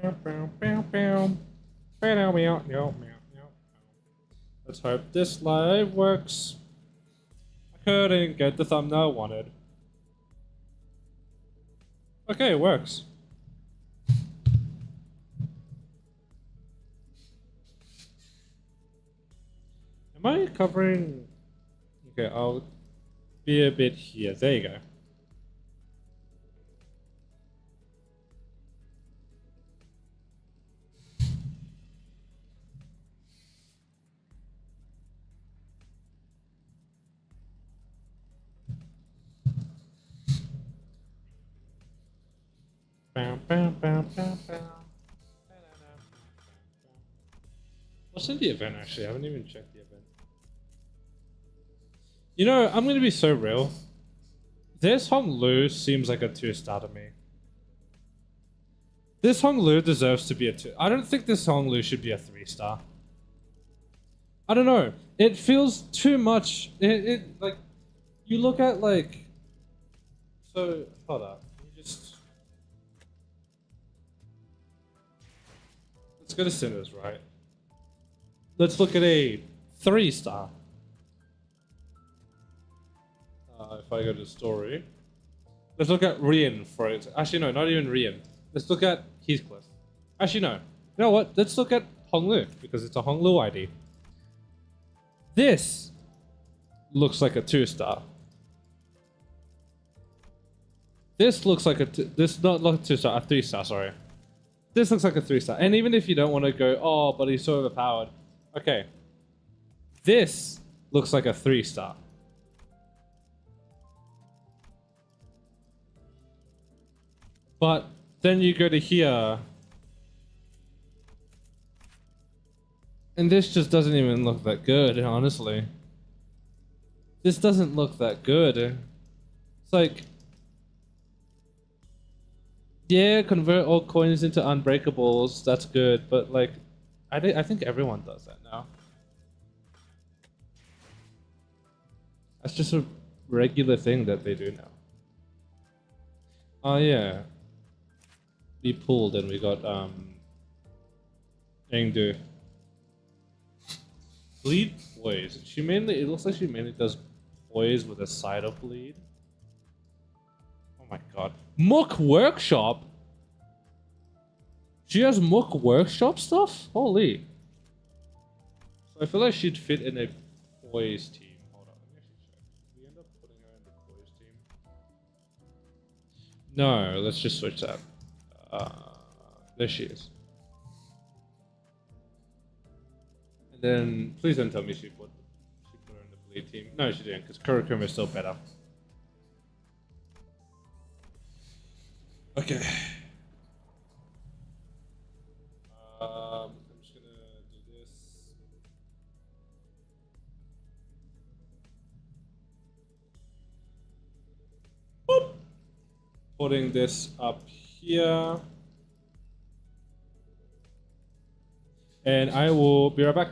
Let's hope this live works. I couldn't get the thumbnail I wanted. Okay, it works. Am I covering? Okay, I'll be a bit here. There you go. What's in the event actually? I haven't even checked the event. You know, I'm gonna be so real. This Hong Lu seems like a 2-star to me. This Hong Lu deserves to be a 2. I don't think this Hong Lu should be a 3-star. I don't know. It feels too much. It like, you look at like. So hold up. You just. Let's go to Sinners, right? Let's look at a 3-star. If I go to story, let's look at Rian for it. Actually, no, not even Rian. Let's look at Heathcliff. Actually, no. You know what? Let's look at Hong Lu because it's a Hong Lu ID. This looks like a 2-star. This looks like a this not like a 2-star, a 3-star. Sorry. This looks like a 3-star. And even if you don't want to go, oh, but he's so overpowered. Okay. This looks like a 3-star. But then you go to here, and this just doesn't even look that good, honestly. This doesn't look that good. It's like, yeah, convert all coins into unbreakables, that's good, but like, I think everyone does that now. That's just a regular thing that they do now. Oh yeah. We pulled and we got Engdu. Bleed poise. She mainly it looks like she mainly does poise with a side of bleed. Oh my god. Mook Workshop? She has Mook Workshop stuff? Holy. So I feel like she'd fit in a poise team. Hold on, let me actually check. Did we end up putting her in the poise team? No, let's just switch that. There she is. And then, please don't tell me she put her in the bleed team. No, she didn't, because Kurokuma is still better. Okay. I'm just gonna do this. Boop. Putting this up here. And I will be right back.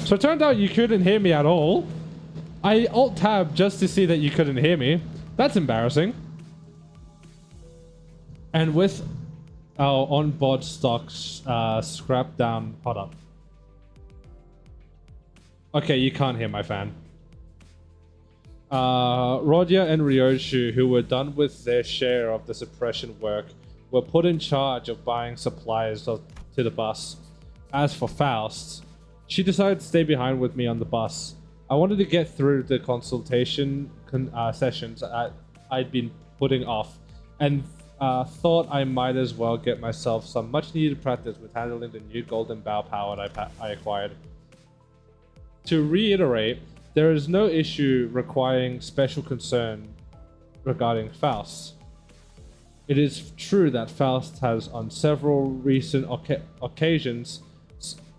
So it turned out you couldn't hear me at all. I alt-tab just to see that you couldn't hear me. That's embarrassing. And with our on-board stocks scrapped down... Hold up. Okay, you can't hear my fan. Rodya and Ryoshu, who were done with their share of the suppression work, were put in charge of buying supplies to the bus. As for Faust, she decided to stay behind with me on the bus. I wanted to get through the consultation sessions I'd been putting off, and thought I might as well get myself some much needed practice with handling the new golden bow power I acquired. To reiterate, there is no issue requiring special concern regarding Faust. It is true that Faust has on several recent occasions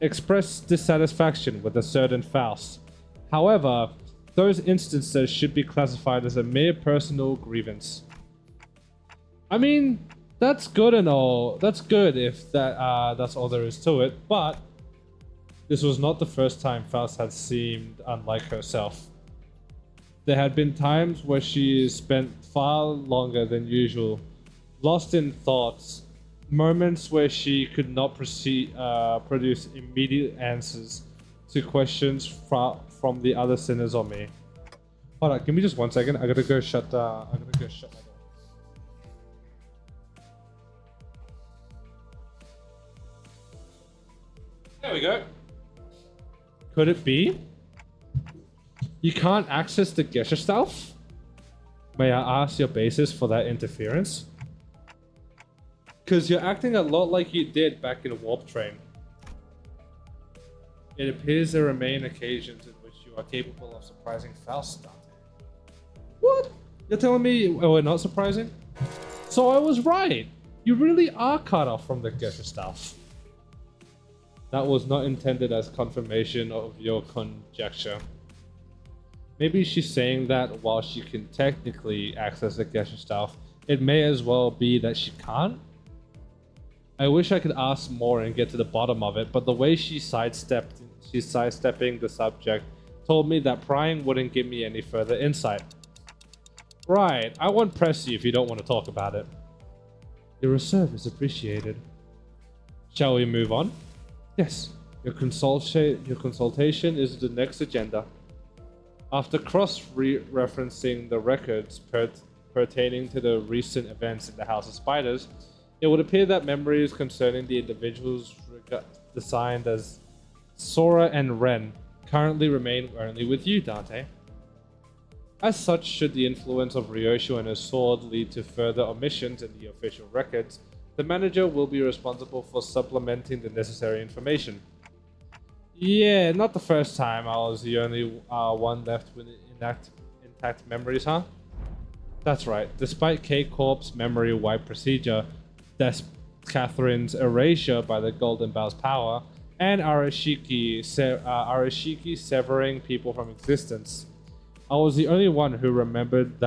expressed dissatisfaction with a certain Faust. However, those instances should be classified as a mere personal grievance. I mean, that's good and all. That's good if that's all there is to it, but this was not the first time Faust had seemed unlike herself. There had been times where she spent far longer than usual, lost in thoughts, moments where she could not produce immediate answers to questions from the other sinners or me. Hold on, give me just 1 second. I gotta go shut my door. There we go. Could it be? You can't access the Gesellschaft? May I ask your basis for that interference? Because you're acting a lot like you did back in Warp Train. It appears there remain occasions in which you are capable of surprising Faust, Dante. What? You're telling me we're not surprising? So I was right! You really are cut off from the Gesellschaft. That was not intended as confirmation of your conjecture. Maybe she's saying that while she can technically access the Gesellschaft, it may as well be that she can't? I wish I could ask more and get to the bottom of it, but the way she's sidestepping the subject told me that prying wouldn't give me any further insight. Right, I won't press you if you don't want to talk about it. Your reserve is appreciated. Shall we move on? Yes, your consultation is the next agenda. After cross-referencing the records pertaining to the recent events in the House of Spiders, it would appear that memories concerning the individuals designed as Sora and Ren currently remain only with you, Dante. As such, should the influence of Ryoshu and her sword lead to further omissions in the official records, the manager will be responsible for supplementing the necessary information. Yeah, not the first time I was the only one left with intact memories, huh? That's right. Despite K-Corp's memory wipe procedure, Catherine's erasure by the Golden Bow's power, and Arashiki severing people from existence, I was the only one who remembered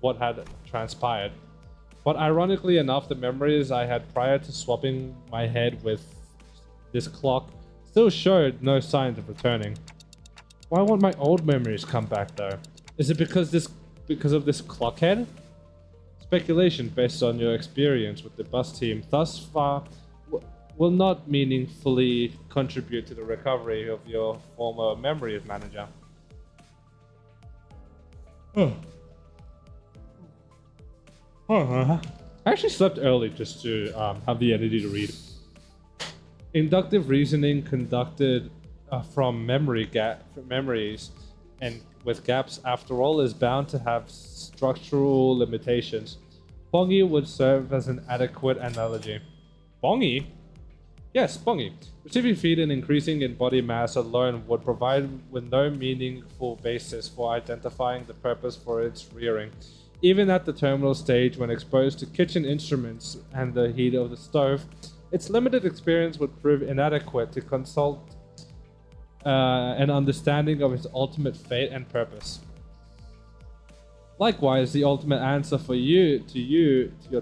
what had transpired. But ironically enough, the memories I had prior to swapping my head with this clock still showed no signs of returning. Why won't my old memories come back though? Is it because of this clock head? Speculation based on your experience with the bus team thus far will not meaningfully contribute to the recovery of your former memories manager. I actually slept early just to have the energy to read. Inductive reasoning conducted from memories and with gaps, after all, is bound to have structural limitations. Bongi would serve as an adequate analogy. Bongi? Yes, Bongi. Receiving feed and increasing in body mass alone would provide with no meaningful basis for identifying the purpose for its rearing. Even at the terminal stage, when exposed to kitchen instruments and the heat of the stove, its limited experience would prove inadequate to consult an understanding of its ultimate fate and purpose. Likewise, the ultimate answer for your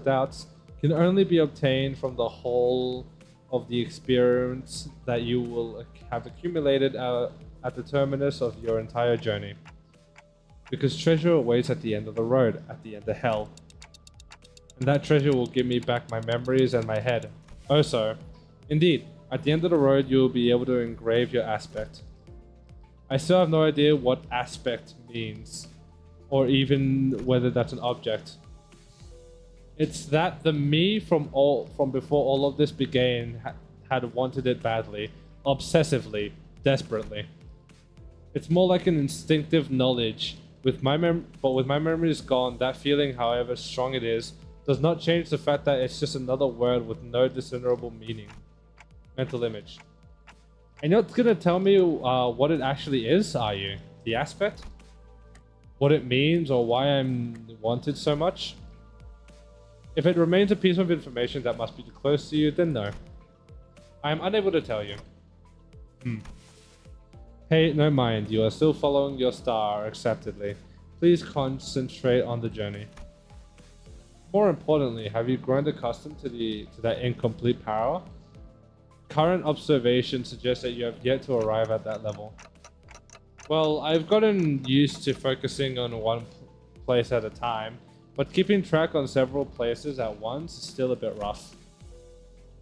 doubts can only be obtained from the whole of the experience that you will have accumulated at the terminus of your entire journey. Because treasure awaits at the end of the road, at the end of hell. And that treasure will give me back my memories and my head. Also, indeed, at the end of the road you will be able to engrave your aspect. I still have no idea what aspect means, or even whether that's an object. It's that the me from before all of this began had wanted it badly, obsessively, desperately. It's more like an instinctive knowledge. With my memories gone, that feeling, however strong it is, does not change the fact that it's just another word with no discernible meaning. Mental image. And you're not gonna tell me what it actually is, are you? The aspect? What it means or why I'm wanted so much? If it remains a piece of information that must be close to you, then no. I am unable to tell you. Pay no mind, you are still following your star acceptedly. Please concentrate on the journey. More importantly, have you grown accustomed to that incomplete power? Current observation suggests that you have yet to arrive at that level. Well, I've gotten used to focusing on one place at a time, but keeping track on several places at once is still a bit rough.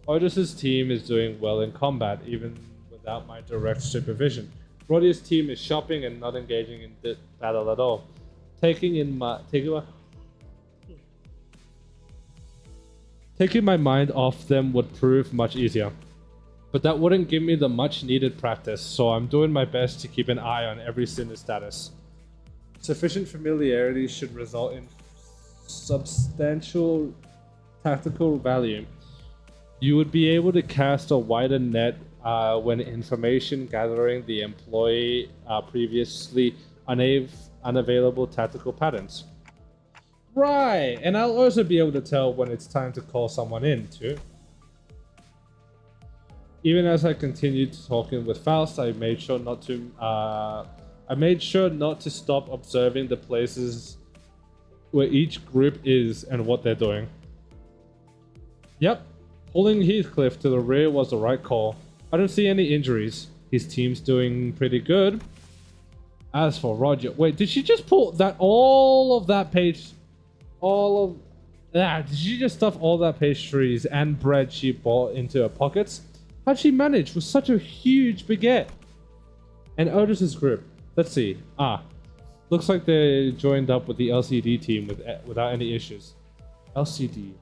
Otis's team is doing well in combat, even without my direct supervision. Roddy's team is shopping and not engaging in battle at all. Taking my mind off them would prove much easier. But that wouldn't give me the much needed practice, so I'm doing my best to keep an eye on every sinner's status. Sufficient familiarity should result in substantial tactical value. You would be able to cast a wider net when information gathering the employee previously unavailable tactical patterns. Right, and I'll also be able to tell when it's time to call someone in too. Even as I continued talking with Faust, I made sure not to stop observing the places where each group is and what they're doing. Yep, pulling Heathcliff to the rear was the right call. I don't see any injuries. His team's doing pretty good. As for Roger, wait, did she just pull that did she just stuff all that pastries and bread she bought into her pockets? How'd she manage with such a huge baguette? And Otis's group, let's see. Looks like they joined up with the LCD team without any issues. LCD.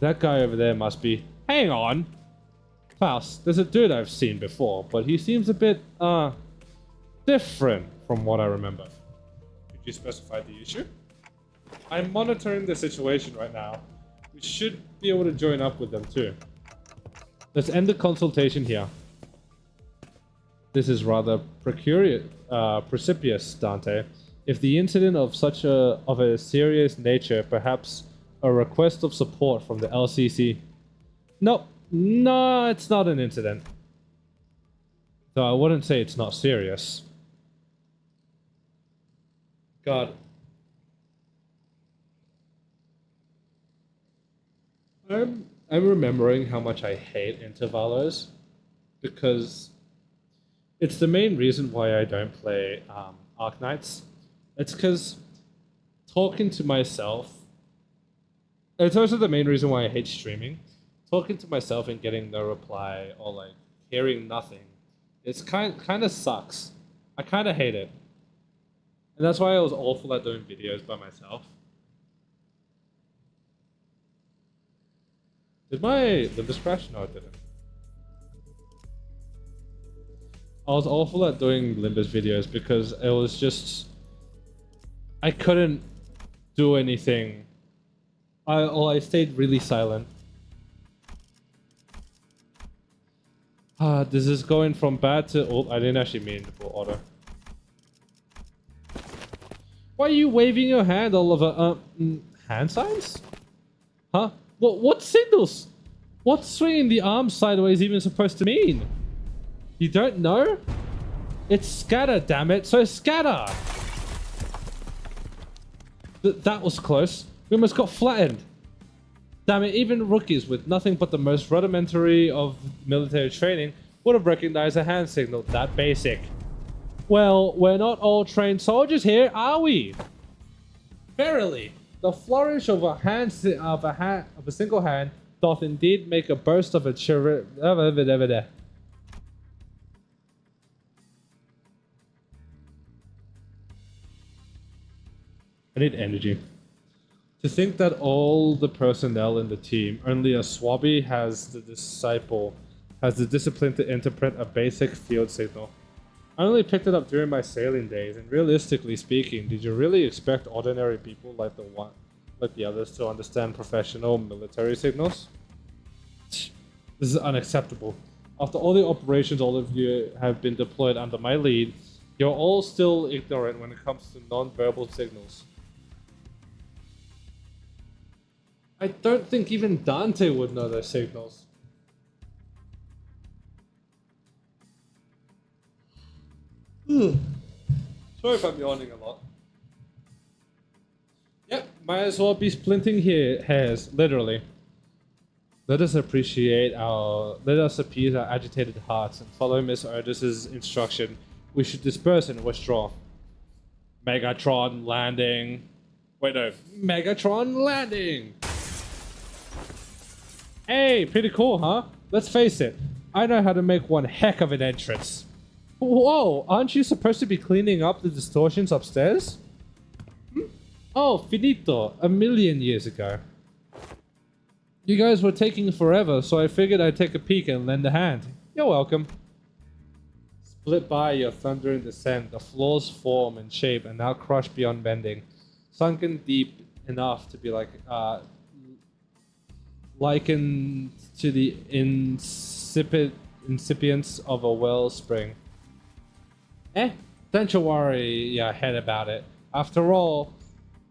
That guy over there must be... Hang on! Faust, there's a dude I've seen before, but he seems a bit, different from what I remember. Could you specify the issue? I'm monitoring the situation right now. We should be able to join up with them too. Let's end the consultation here. This is rather precipitous, Dante. If the incident of a serious nature, perhaps a request of support from the LCC. No, it's not an incident. Though I wouldn't say it's not serious. God. I'm remembering how much I hate intervalos, because it's the main reason why I don't play Arknights. It's because talking to myself. It's also the main reason why I hate streaming. Talking to myself and getting no reply or like hearing nothing. It's kind of sucks. I kind of hate it. And that's why I was awful at doing videos by myself. Did my Limbus crash? No, it didn't. I was awful at doing Limbus videos because it was just... I couldn't do anything. I stayed really silent. This is going from bad to... Oh, I didn't actually mean to put auto. Why are you waving your hand all over? Hand signs? Huh? What signals? What's swinging the arm sideways even supposed to mean? You don't know? It's scatter, damn it. So scatter! That was close. We almost got flattened. Damn it, even rookies with nothing but the most rudimentary of military training would have recognized a hand signal that basic. Well, we're not all trained soldiers here, are we? Verily, the flourish of a single hand doth indeed make a burst of a I need energy. To think that all the personnel in the team, only a swabby has the discipline to interpret a basic field signal. I only picked it up during my sailing days, and realistically speaking, did you really expect ordinary people like the others to understand professional military signals? This is unacceptable. After all the operations all of you have been deployed under my lead, you're all still ignorant when it comes to non-verbal signals. I don't think even Dante would know their signals. Sorry if I'm yawning a lot. Yep, might as well be splinting hairs, literally. Let us appease our agitated hearts and follow Miss Otis's instruction. We should disperse and withdraw. Megatron landing. Wait, no. Megatron landing! Hey, pretty cool, huh? Let's face it, I know how to make one heck of an entrance. Whoa, aren't you supposed to be cleaning up the distortions upstairs? Oh, finito, a million years ago. You guys were taking forever, so I figured I'd take a peek and lend a hand. You're welcome. Split by your thundering descent, the floor's form and shape are now crushed beyond bending, sunken deep enough to be likened to the incipience of a wellspring. Don't you worry your head about it. After all,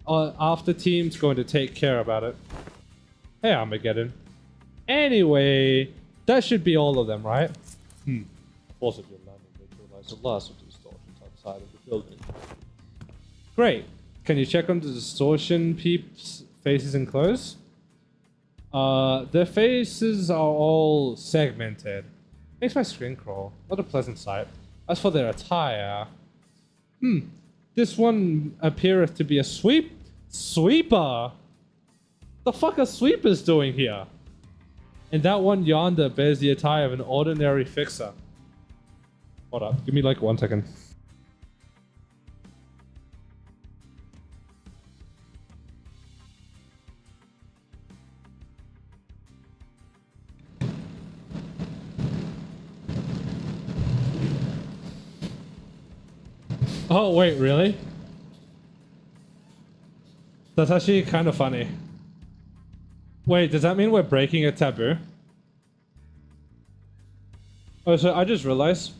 after team's going to take care about it. Hey, Armageddon. Anyway, that should be all of them, right? Force of your landing neutralize the last of the distortions outside of the building. Great. Can you check on the distortion peeps' faces and clothes? Their faces are all segmented. Makes my screen crawl. Not a pleasant sight. As for their attire... This one appeareth to be a sweeper! The fuck are sweepers doing here? And that one yonder bears the attire of an ordinary fixer. Hold up, give me like 1 second. Oh, wait, really? That's actually kind of funny. Wait, does that mean we're breaking a taboo? Oh, so I just realized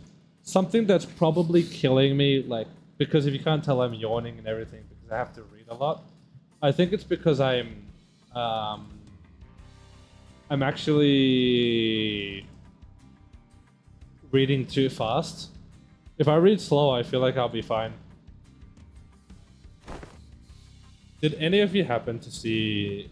something that's probably killing me, like, because if you can't tell, I'm yawning and everything because I have to read a lot. I think it's because I'm actually reading too fast. If I read slow, I feel like I'll be fine. Did any of you happen to see...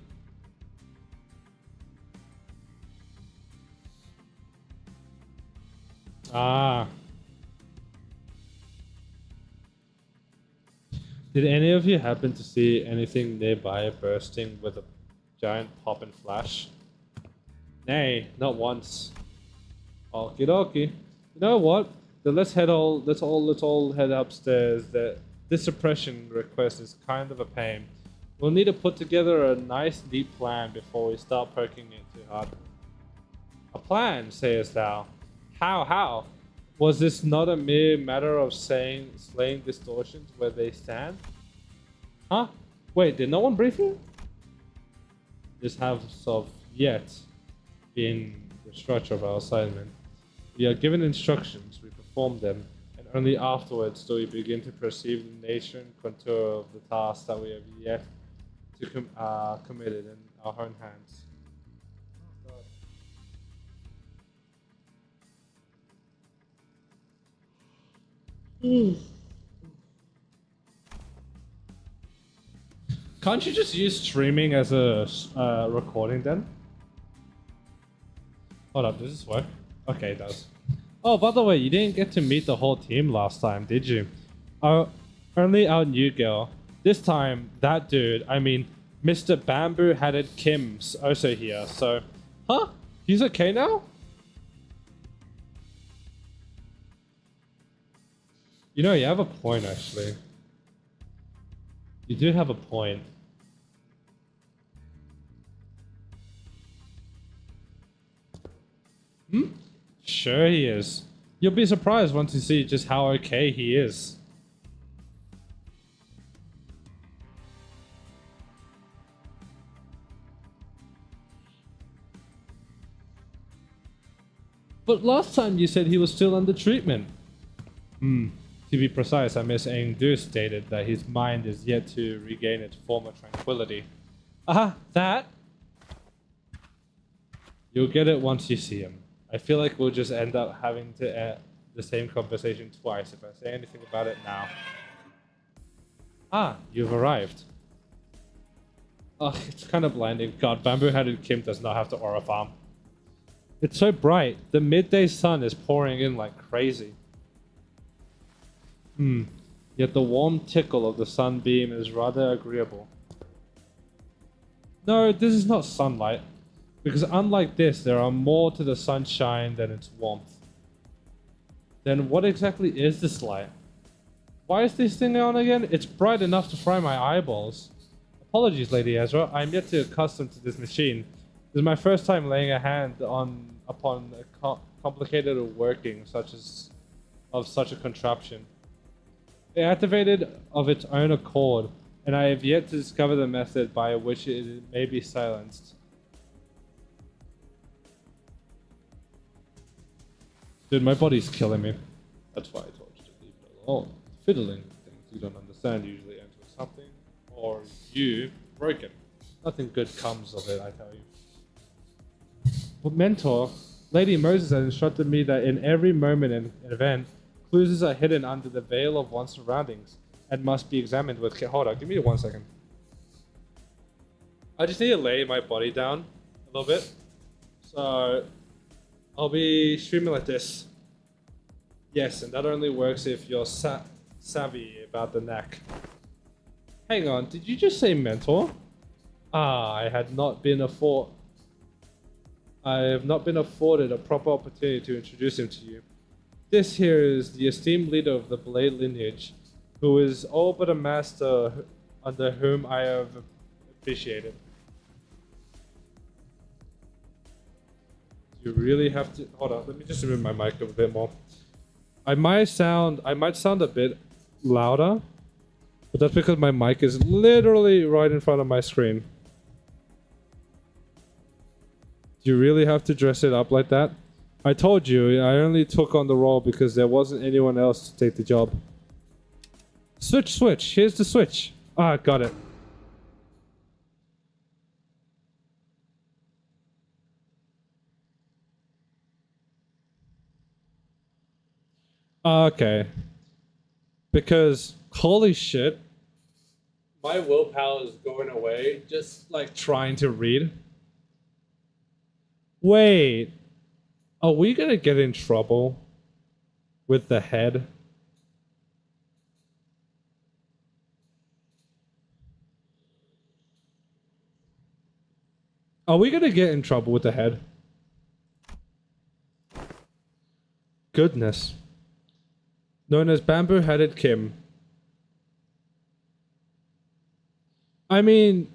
Did any of you happen to see anything nearby bursting with a giant pop and flash? Nay, not once. Okie dokie. You know what? Then let's all head upstairs. This suppression request is kind of a pain. We'll need to put together a nice neat plan before we start poking it too hard. A plan, sayest thou? How? Was this not a mere matter of slaying distortions where they stand? Huh? Wait, did no one brief you? This has of yet been the structure of our assignment. We are given instructions, we perform them, and only afterwards do we begin to perceive the nature and contour of the task that we have yet to committed in our own hands. Can't you just use streaming as a recording then? Hold up, does this work? Okay, it does. Oh, by the way, you didn't get to meet the whole team last time, did you? Only our new girl. This time, that dude, I mean, Mr. Bamboo-Hatted Kim's also here, so... Huh? He's okay now? You know, you have a point, actually. You do have a point. Hmm? Sure he is. You'll be surprised once you see just how okay he is. But last time you said he was still under treatment. To be precise, Miss Engdu stated that his mind is yet to regain its former tranquility. That? You'll get it once you see him. I feel like we'll just end up having to the same conversation twice if I say anything about it now. You've arrived. It's kind of blinding. God, Bamboo-Hatted Kim does not have to aura farm. It's so bright. The midday sun is pouring in like crazy. Yet the warm tickle of the sunbeam is rather agreeable. No, this is not sunlight. Because unlike this, there are more to the sunshine than its warmth. Then what exactly is this light? Why is this thing on again? It's bright enough to fry my eyeballs. Apologies, Lady Ezra. I'm yet to accustom to this machine. This is my first time laying a hand upon a complicated working of such a contraption. It activated of its own accord, and I have yet to discover the method by which it may be silenced. Dude, my body's killing me. That's why I told you to leave it alone. Fiddling with things you don't understand usually ends with something, or you broken. Nothing good comes of it, I tell you. But Mentor, Lady Moses has instructed me that in every moment and event, clues are hidden under the veil of one's surroundings and must be examined with care. Hold on, give me 1 second. I just need to lay my body down a little bit. So I'll be streaming like this. Yes, and that only works if you're savvy about the neck. Hang on, did you just say mentor? I have not been afforded a proper opportunity to introduce him to you. This here is the esteemed leader of the Blade lineage, who is all but a master under whom I have appreciated. You really have to hold on. Let me just remove my mic a bit more. I might sound a bit louder, but that's because my mic is literally right in front of my screen. Do you really have to dress it up like that? I told you, I only took on the role because there wasn't anyone else to take the job. Switch. Here's the switch. Got it. Okay. Because, holy shit, my willpower is going away just like trying to read. Wait. Are we gonna get in trouble with the head? Are we gonna get in trouble with the head? Goodness. Known as Bamboo-Hatted Kim. I mean,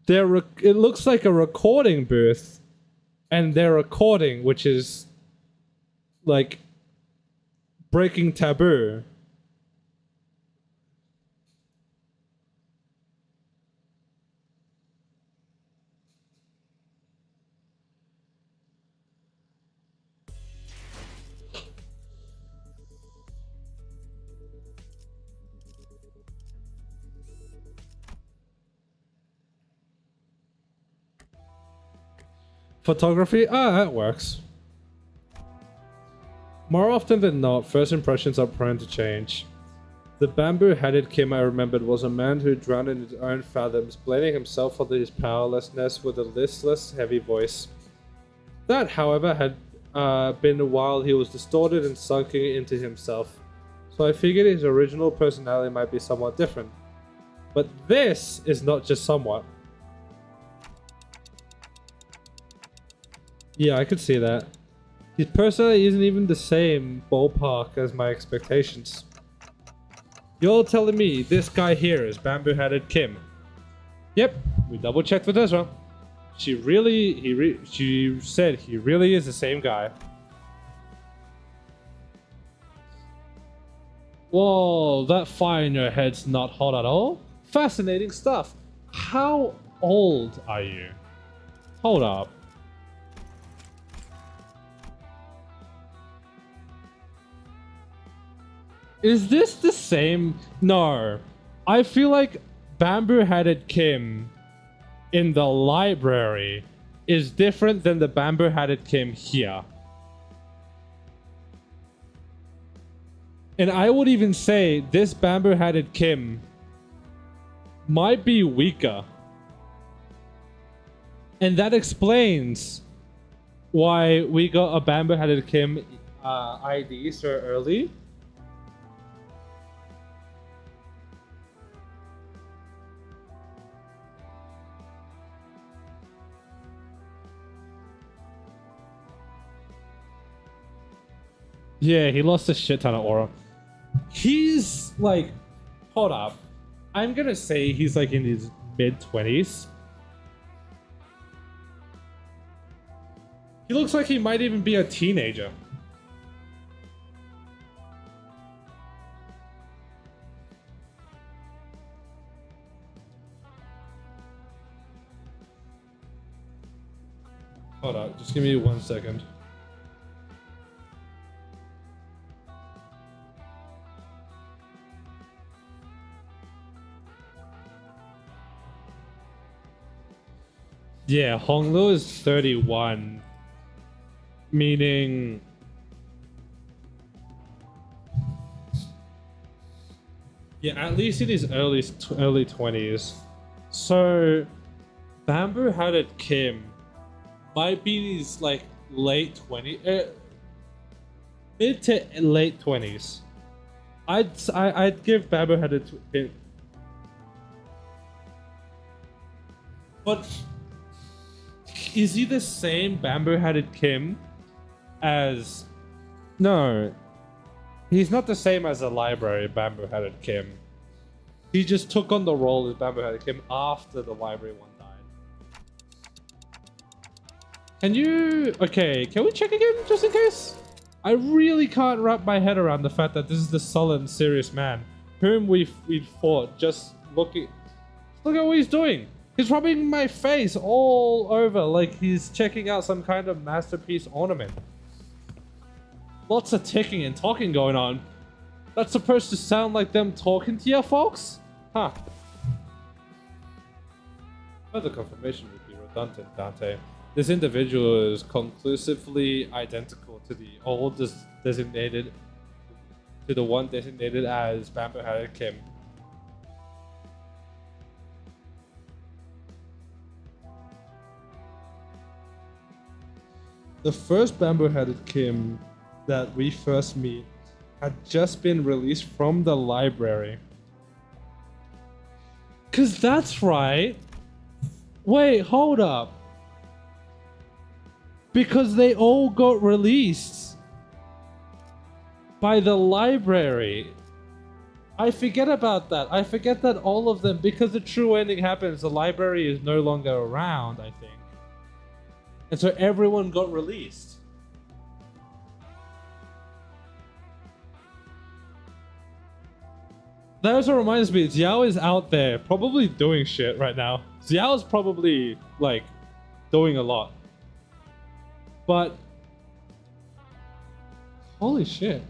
it looks like a recording booth, and they're recording, which is like breaking taboo. Photography? That works. More often than not, first impressions are prone to change. The bamboo-headed Kim I remembered was a man who drowned in his own fathoms, blaming himself for his powerlessness with a listless, heavy voice. That, however, had been while he was distorted and sunken into himself, so I figured his original personality might be somewhat different. But this is not just somewhat. Yeah, I could see that. His personality isn't even the same ballpark as my expectations. You're telling me this guy here is bamboo-headed Kim? Yep, we double-checked with Ezra. She said he really is the same guy. Whoa, that fire in your head's not hot at all? Fascinating stuff. How old are you? Hold up. Is this the same? No. I feel like bamboo-headed Kim in the library is different than the bamboo-headed Kim here. And I would even say this bamboo-headed Kim might be weaker. And that explains why we got a bamboo-headed Kim ID so early. Yeah, he lost a shit ton of aura. He's like, hold up. I'm gonna say he's like in his mid-20s. He looks like he might even be a teenager. Hold up, just give me 1 second. Yeah, Honglu is 31, meaning yeah, at least in his early 20s. So bamboo-headed Kim might be in his like late 20s, mid to late 20s. I'd give bamboo-headed Kim, but. Is he the same bamboo-headed Kim as... No. He's not the same as a library bamboo-headed Kim. He just took on the role as bamboo-headed Kim after the library one died. Can you... Okay, can we check again, just in case? I really can't wrap my head around the fact that this is the sullen, serious man whom we've fought. Just look at what he's doing. He's rubbing my face all over like he's checking out some kind of masterpiece ornament. Lots of ticking and talking going on. That's supposed to sound like them talking to you folks? Huh. Further confirmation would be redundant, Dante. This individual is conclusively identical to the one designated as bamboo-headed Kim. The first bamboo-headed Kim that we first meet had just been released from the library. 'Cause that's right. Wait, hold up. Because they all got released by the library. I forget about that. I forget that all of them, because the true ending happens, the library is no longer around, I think. And so everyone got released. That also reminds me, Xiao is out there probably doing shit right now. Xiao's probably like doing a lot. But holy shit.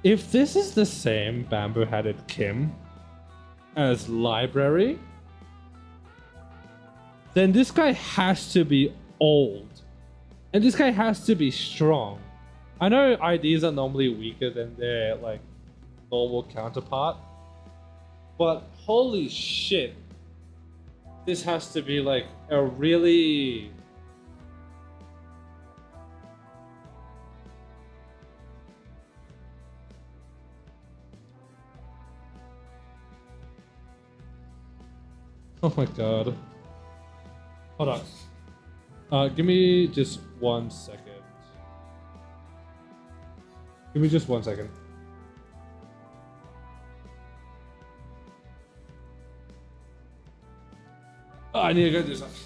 If this is the same bamboo-headed Kim as library, then this guy has to be old. And this guy has to be strong. I know IDs are normally weaker than their like normal counterpart, but holy shit, this has to be like a really oh my god. Hold on. Give me just 1 second. Give me just 1 second. Oh, I need to go do something.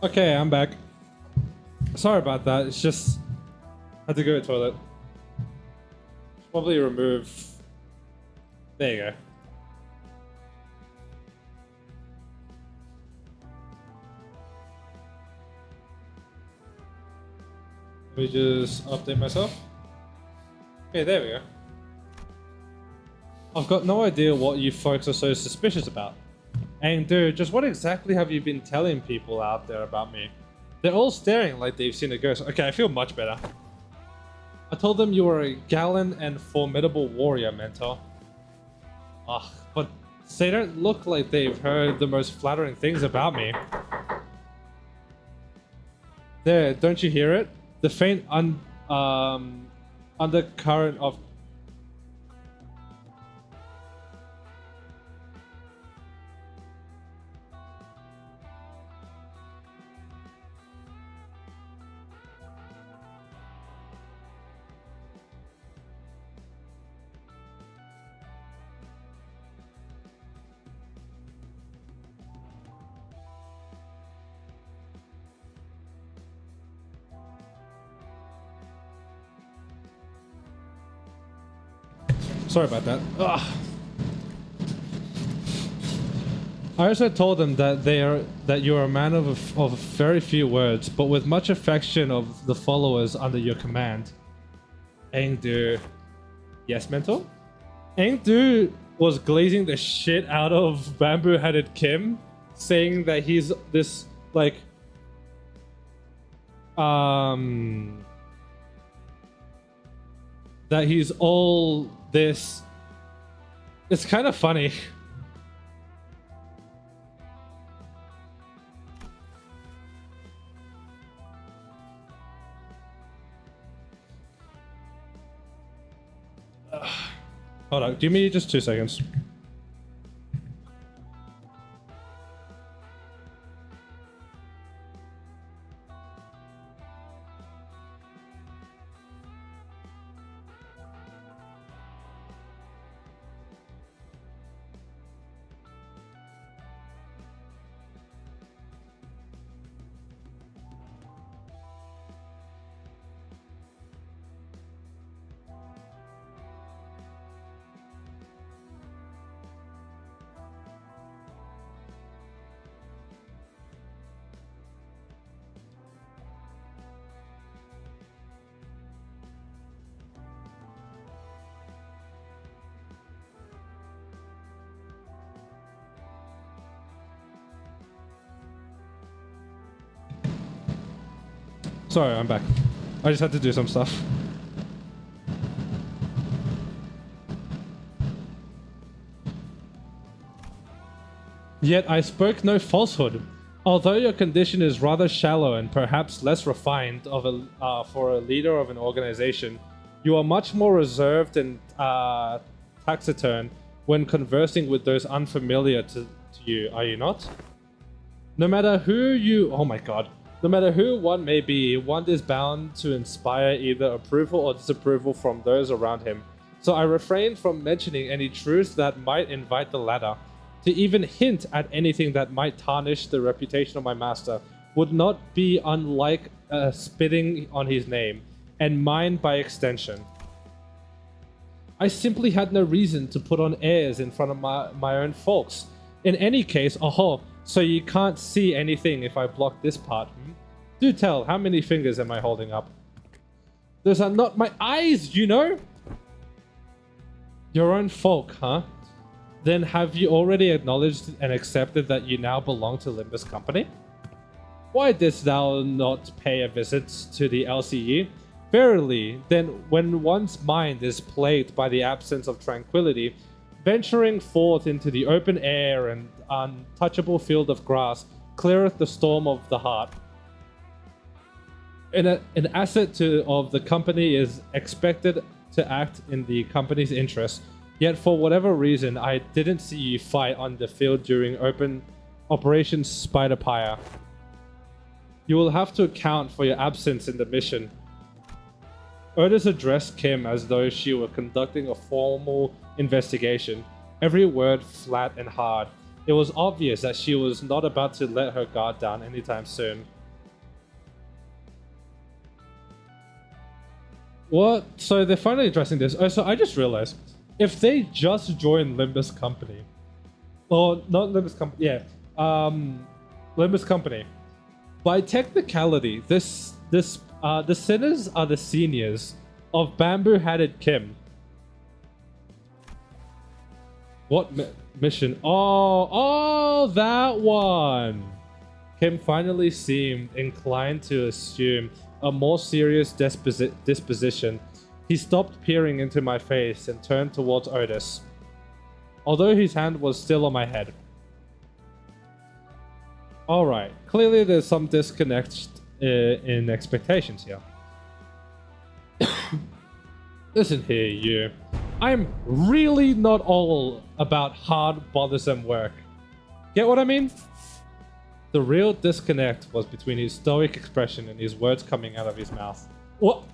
Okay, I'm back. Sorry about that. It's just had to go to the toilet. Probably remove. There you go. Let me just update myself. Okay, there we go. I've got no idea what you folks are so suspicious about. And dude, just what exactly have you been telling people out there about me? They're all staring like they've seen a ghost. Okay, I feel much better. I told them you were a gallant and formidable warrior, Mentor. Ugh, but they don't look like they've heard the most flattering things about me. There, don't you hear it? The faint undercurrent of... Sorry about that. Ugh. I also told them that you're a man of very few words, but with much affection of the followers under your command. Engdu. Yes, Mentor? Engdu was glazing the shit out of bamboo-headed Kim, saying that he's this, like... that he's all this... It's kind of funny. Hold on, give me just 2 seconds. Sorry, I'm back. I just had to do some stuff. Yet I spoke no falsehood. Although your condition is rather shallow and perhaps less refined for a leader of an organization, you are much more reserved and taciturn when conversing with those unfamiliar to you, are you not? No matter who one may be, one is bound to inspire either approval or disapproval from those around him. So I refrain from mentioning any truths that might invite the latter. To even hint at anything that might tarnish the reputation of my master would not be unlike spitting on his name, and mine by extension. I simply had no reason to put on airs in front of my own folks. In any case, so you can't see anything if I block this part. Do tell, how many fingers am I holding up? Those are not my eyes, you know? Your own folk, huh? Then have you already acknowledged and accepted that you now belong to Limbus Company? Why didst thou not pay a visit to the LCE? Verily, then when one's mind is plagued by the absence of tranquility, venturing forth into the open air and untouchable field of grass cleareth the storm of the heart. An asset of the company is expected to act in the company's interest. Yet for whatever reason, I didn't see you fight on the field during Operation Spider Pyre. You will have to account for your absence in the mission. Otis addressed Kim as though she were conducting a formal investigation, every word flat and hard. It was obvious that she was not about to let her guard down anytime soon. What? So they're finally addressing this. Oh, so I just realized, if they just joined Limbus Company, or not Limbus Company, yeah, Limbus Company, by technicality, the sinners are the seniors of Bamboo-Hatted Kim. What mission? Oh, that one! Kim finally seemed inclined to assume a more serious disposition. He stopped peering into my face and turned towards Otis, although his hand was still on my head. Alright, clearly there's some disconnect in expectations here. Listen here, you. I'm really not all about hard, bothersome work. Get what I mean? The real disconnect was between his stoic expression and his words coming out of his mouth. What?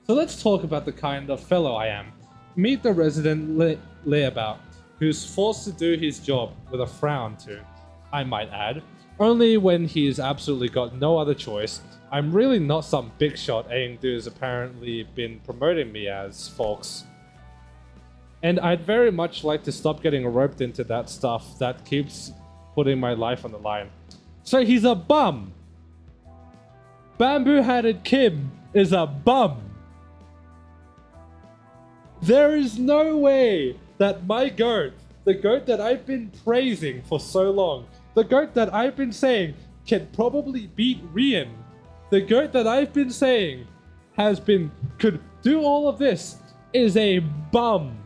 So let's talk about the kind of fellow I am. Meet the resident layabout, who's forced to do his job with a frown too, I might add, only when he's absolutely got no other choice. I'm really not some big shot Aang Du's apparently been promoting me as, folks. And I'd very much like to stop getting roped into that stuff that keeps putting my life on the line. So he's a bum! Bamboo-Hatted Kim is a bum! There is no way that my goat, the goat that I've been praising for so long, the goat that I've been saying can probably beat Rian, the goat that I've been saying could do all of this, is a bum.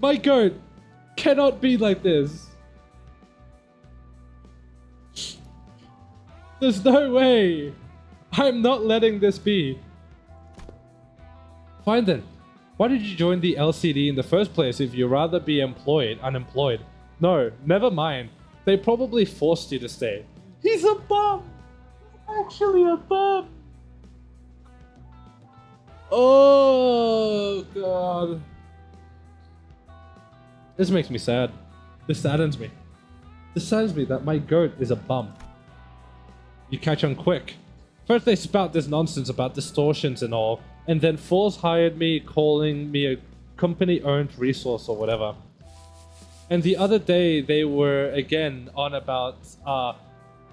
My goat cannot be like this. There's no way. I'm not letting this be. Fine then. Why did you join the LCD in the first place if you'd rather be unemployed? No, never mind. They probably forced you to stay. He's a bum. He's actually a bum. Oh, God. This makes me sad. This saddens me. This saddens me that my goat is a bum. You catch on quick. First they spout this nonsense about distortions and all, and then Force hired me, calling me a company-owned resource or whatever. And the other day they were again on about,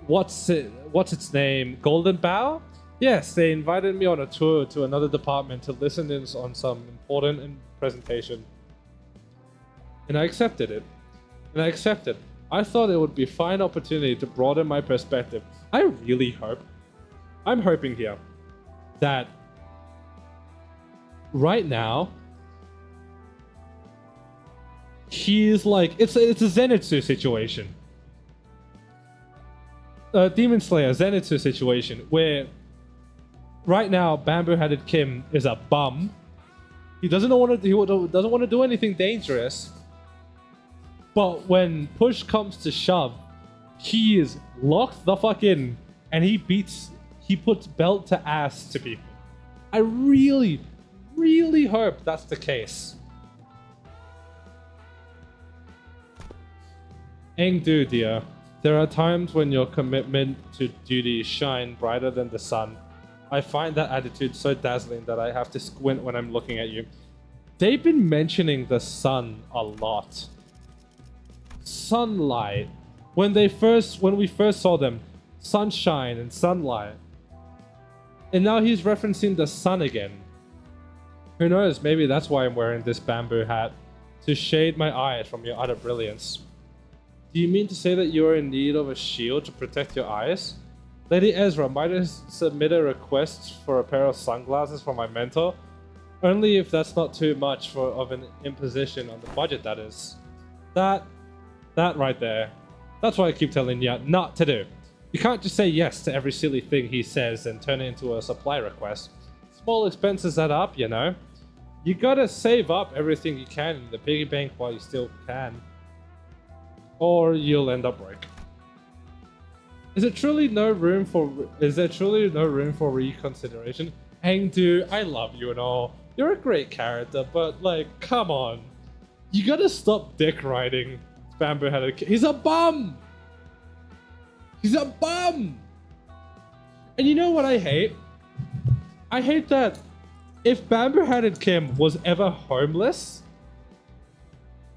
what's its name? Golden Bow? Yes, they invited me on a tour to another department to listen in on some important presentation. And I accepted it. and I accepted. I thought it would be a fine opportunity to broaden my perspective. I really hope, I'm hoping here, that right now, he's like, it's a Zenitsu situation. Demon Slayer Zenitsu situation where right now Bamboo-Headed Kim is a bum. He doesn't want to do anything dangerous. But when push comes to shove, he is locked the fuck in and he puts belt to ass to people. I really, really hope that's the case. Engdu, dear, there are times when your commitment to duty shine brighter than the sun. I find that attitude so dazzling that I have to squint when I'm looking at you. They've been mentioning the sun a lot. Sunlight. When we first saw them, sunshine and sunlight. And now he's referencing the sun again. Who knows, maybe that's why I'm wearing this bamboo hat, to shade my eyes from your utter brilliance. Do you mean to say that you are in need of a shield to protect your eyes? Lady Ezra, might I submit a request for a pair of sunglasses for my mentor? Only if that's not too much of an imposition on the budget, that is. That right there. That's what I keep telling you not to do. You can't just say yes to every silly thing he says and turn it into a supply request. Small expenses add up, you know. You gotta save up everything you can in the piggy bank while you still can. Or you'll end up broke. Is there truly no room for reconsideration? Hangdu, I love you and all. You're a great character, but like, come on. You gotta stop dick riding Bamboo-Headed Kim. He's a bum! He's a bum! And you know what I hate? I hate that if Bamboo-Headed Kim was ever homeless,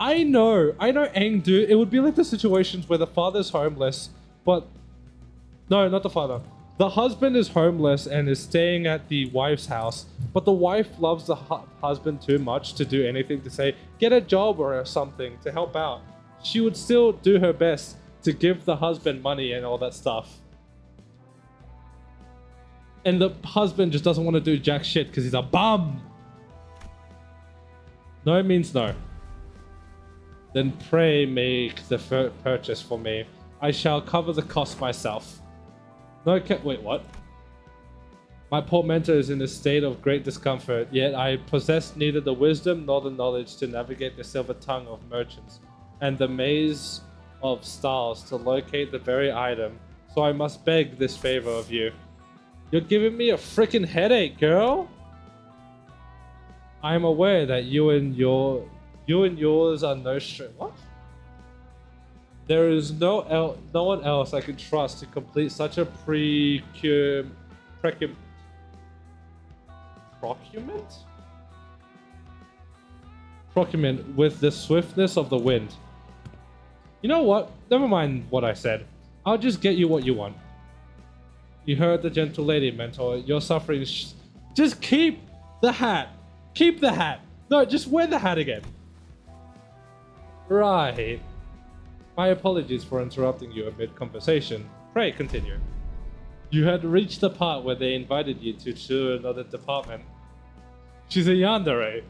I know Engdu, it would be like the situations where the father's homeless, but no, not the father. The husband is homeless and is staying at the wife's house, but the wife loves the husband too much to do anything to say, get a job or something to help out. She would still do her best to give the husband money and all that stuff. And the husband just doesn't want to do jack shit because he's a bum. No means no. Then pray make the purchase for me. I shall cover the cost myself. No, wait, what? My portmanteau is in a state of great discomfort, yet I possess neither the wisdom nor the knowledge to navigate the silver tongue of merchants and the maze of styles to locate the very item, so I must beg this favor of you. You're giving me a freaking headache, girl. I am aware that you and yours are no straight. What? There is no one else I can trust to complete such a procurement with the swiftness of the wind. You know what? Never mind what I said. I'll just get you what you want. You heard the gentle lady, mentor. Your suffering. Just keep the hat. Keep the hat. No, just wear the hat again. Right. My apologies for interrupting you amid conversation. Pray continue. You had reached the part where they invited you to another department. She's a yandere.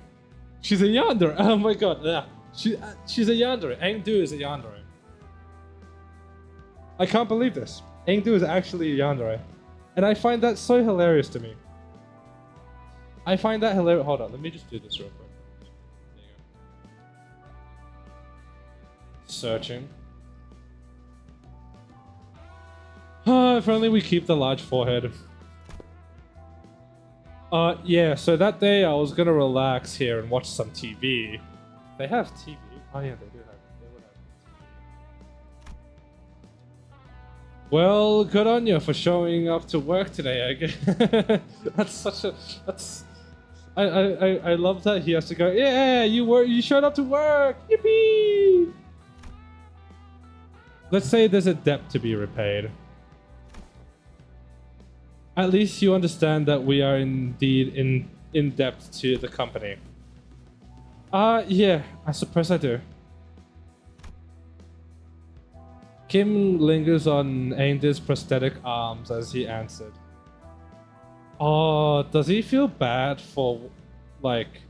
She's a yandere. Oh my god. Yeah. She's a yandere. Engdu is a yandere. I can't believe this. Engdu is actually a yandere. And I find that so hilarious to me. I find that hilarious. Hold on, let me just do this real quick. There you go. Searching. If only we keep the large forehead. Yeah, so that day I was gonna relax here and watch some TV. They have TV. Oh yeah, they do have. They would have. Well, good on you for showing up to work today. I guess. I love that he has to go. Yeah, you showed up to work. Yippee! Let's say there's a debt to be repaid. At least you understand that we are indeed in debt to the company. Yeah, I suppose I do. Kim lingers on Ainder's prosthetic arms as he answered. Oh, does he feel bad for, like,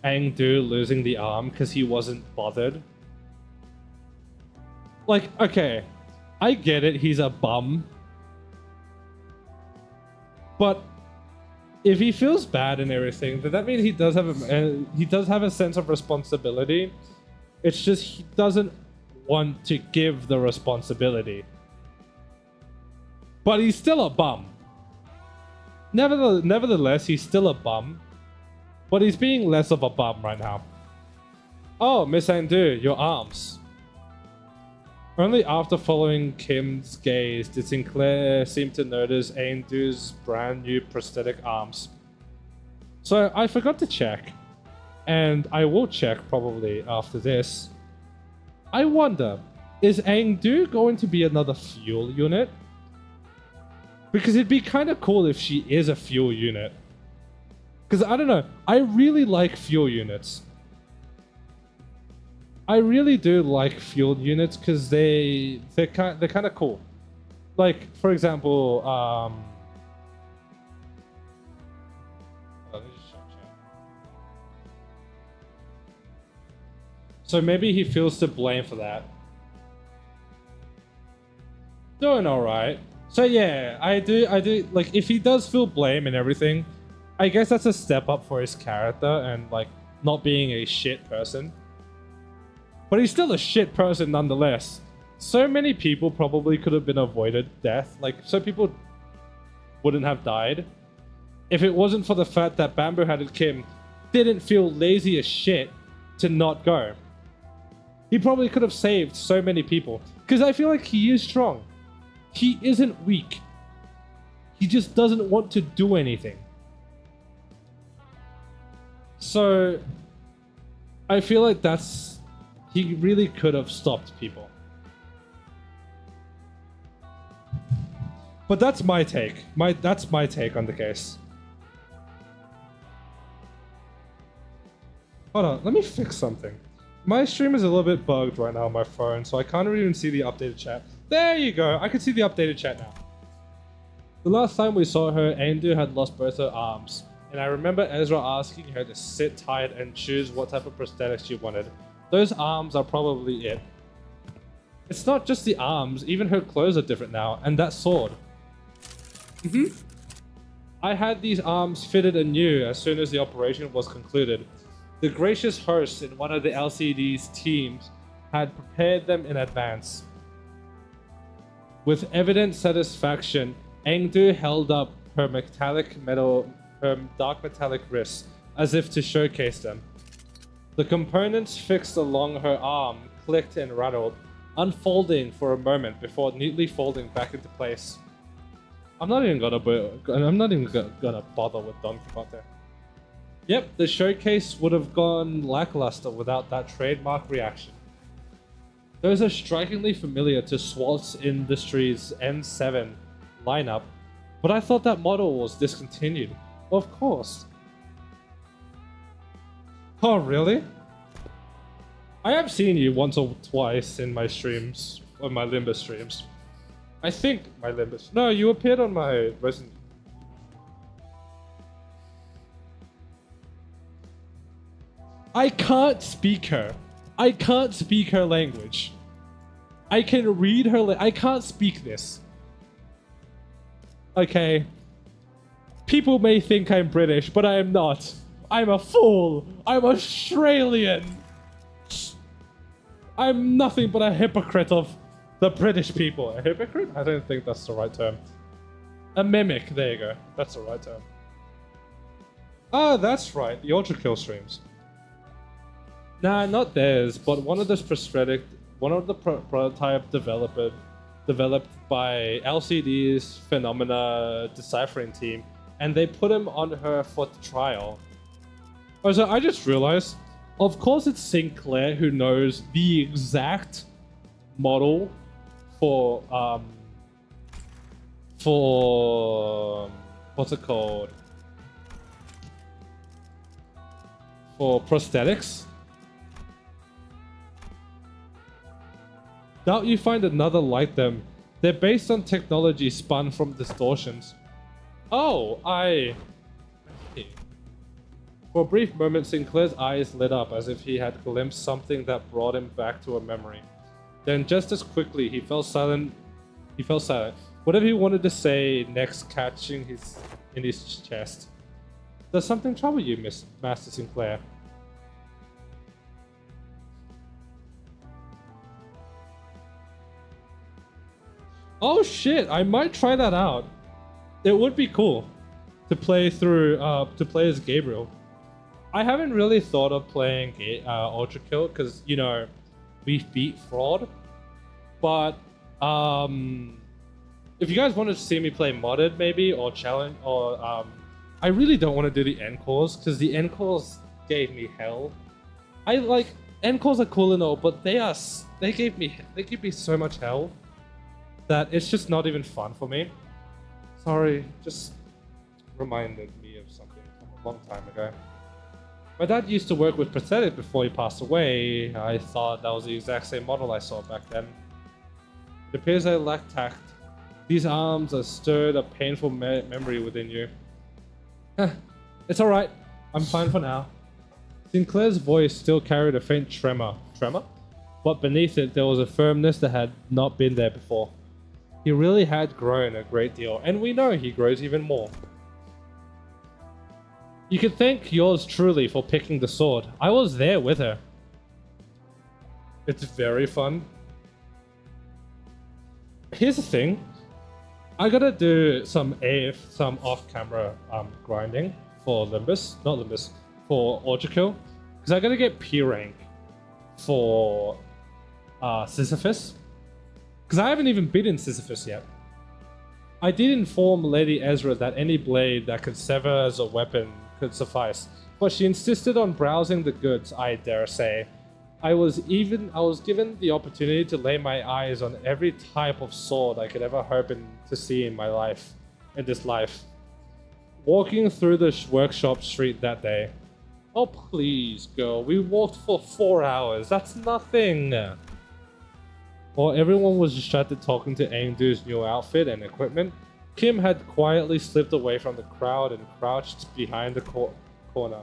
Angdu losing the arm because he wasn't bothered? Like, okay, I get it, he's a bum. But if he feels bad and everything, then that means he does have a sense of responsibility. It's just he doesn't want to give the responsibility. But he's still a bum. Nevertheless, he's still a bum. But he's being less of a bum right now. Oh, Miss Andu, your arms. Only after following Kim's gaze did Sinclair seem to notice Andu's brand new prosthetic arms. So I forgot to check. And I will check probably after this. I wonder, is Angdu going to be another fuel unit? Because it'd be kind of cool if she is a fuel unit. Because I don't know, I really like fuel units. I really do like fuel units because they're kind of cool. Like, for example, let me just check. So maybe he feels to blame for that. Doing alright. So yeah, I do, like, if he does feel blame and everything, I guess that's a step up for his character and, like, not being a shit person. But he's still a shit person nonetheless. So many people probably could have been avoided death. Like, so people wouldn't have died if it wasn't for the fact that Bamboo-Headed Kim didn't feel lazy as shit to not go. He probably could have saved so many people. Because I feel like he is strong. He isn't weak. He just doesn't want to do anything. So, I feel like he really could have stopped people. But that's my take. That's my take on the case. Hold on, let me fix something. My stream is a little bit bugged right now on my phone, so I can't even see the updated chat. There you go, I can see the updated chat now. The last time we saw her, Aindu had lost both her arms. And I remember Ezra asking her to sit tight and choose what type of prosthetics she wanted. Those arms are probably it. It's not just the arms, even her clothes are different now, and that sword. I had these arms fitted anew as soon as the operation was concluded. The gracious host in one of the LCD's teams had prepared them in advance. With evident satisfaction, Engdu held up her dark metallic wrists as if to showcase them. The components fixed along her arm clicked and rattled, unfolding for a moment before neatly folding back into place. I'm not even gonna bother with Don Quixote. Yep, the showcase would have gone lackluster without that trademark reaction. Those are strikingly familiar to Swartz Industries N7 lineup, but I thought that model was discontinued. Of course. Oh, really? I have seen you once or twice in my streams, on my Limbus streams. I think my Limbus. No, you appeared on my Resident. I can't speak her. I can't speak her language. I can read her. I can't speak this. Okay. People may think I'm British, but I am not. I'm a fool. I'm Australian. I'm nothing but a hypocrite of the British people. A hypocrite? I don't think that's the right term. A mimic. There you go. That's the right term. Ah, that's right. The Ultra Kill streams. Nah, not theirs, but one of the prototype developed by LCD's Phenomena deciphering team, and they put him on her for trial. Oh, so I just realized, of course it's Sinclair who knows the exact model for what's it called? For prosthetics. Doubt you find another like them. They're based on technology spun from distortions. Oh, For a brief moment, Sinclair's eyes lit up as if he had glimpsed something that brought him back to a memory. Then, just as quickly, he fell silent. Whatever he wanted to say next, catching in his chest. Does something trouble you, Master Sinclair? Oh shit! I might try that out. It would be cool to play through. To play as Gabriel. I haven't really thought of playing Ultra Kill because we beat Fraud, but if you guys wanted to see me play modded maybe or challenge or I really don't want to do the encores because the encores gave me hell. I like encores are cool and all, but they give me so much hell that it's just not even fun for me. Sorry, just reminded me of something from a long time ago. My dad used to work with prosthetic before he passed away. I thought that was the exact same model I saw back then. It appears I lack tact. These arms have stirred a painful memory within you. It's alright. I'm fine for now. Sinclair's voice still carried a faint tremor. Tremor? But beneath it, there was a firmness that had not been there before. He really had grown a great deal, and we know he grows even more. You can thank yours truly for picking the sword. I was there with her. It's very fun. Here's the thing. I gotta do some off-camera grinding for for Ultra Kill, because I gotta get P rank for Sisyphus, because I haven't even beaten Sisyphus yet. I did inform Lady Ezra that any blade that could sever as a weapon could suffice, but she insisted on browsing the goods, I dare say. I was given the opportunity to lay my eyes on every type of sword I could ever hope to see in this life. Walking through the workshop street that day. Oh please, girl, we walked for 4 hours, that's nothing! While everyone was distracted talking to Angdu's new outfit and equipment, Kim had quietly slipped away from the crowd and crouched behind the corner.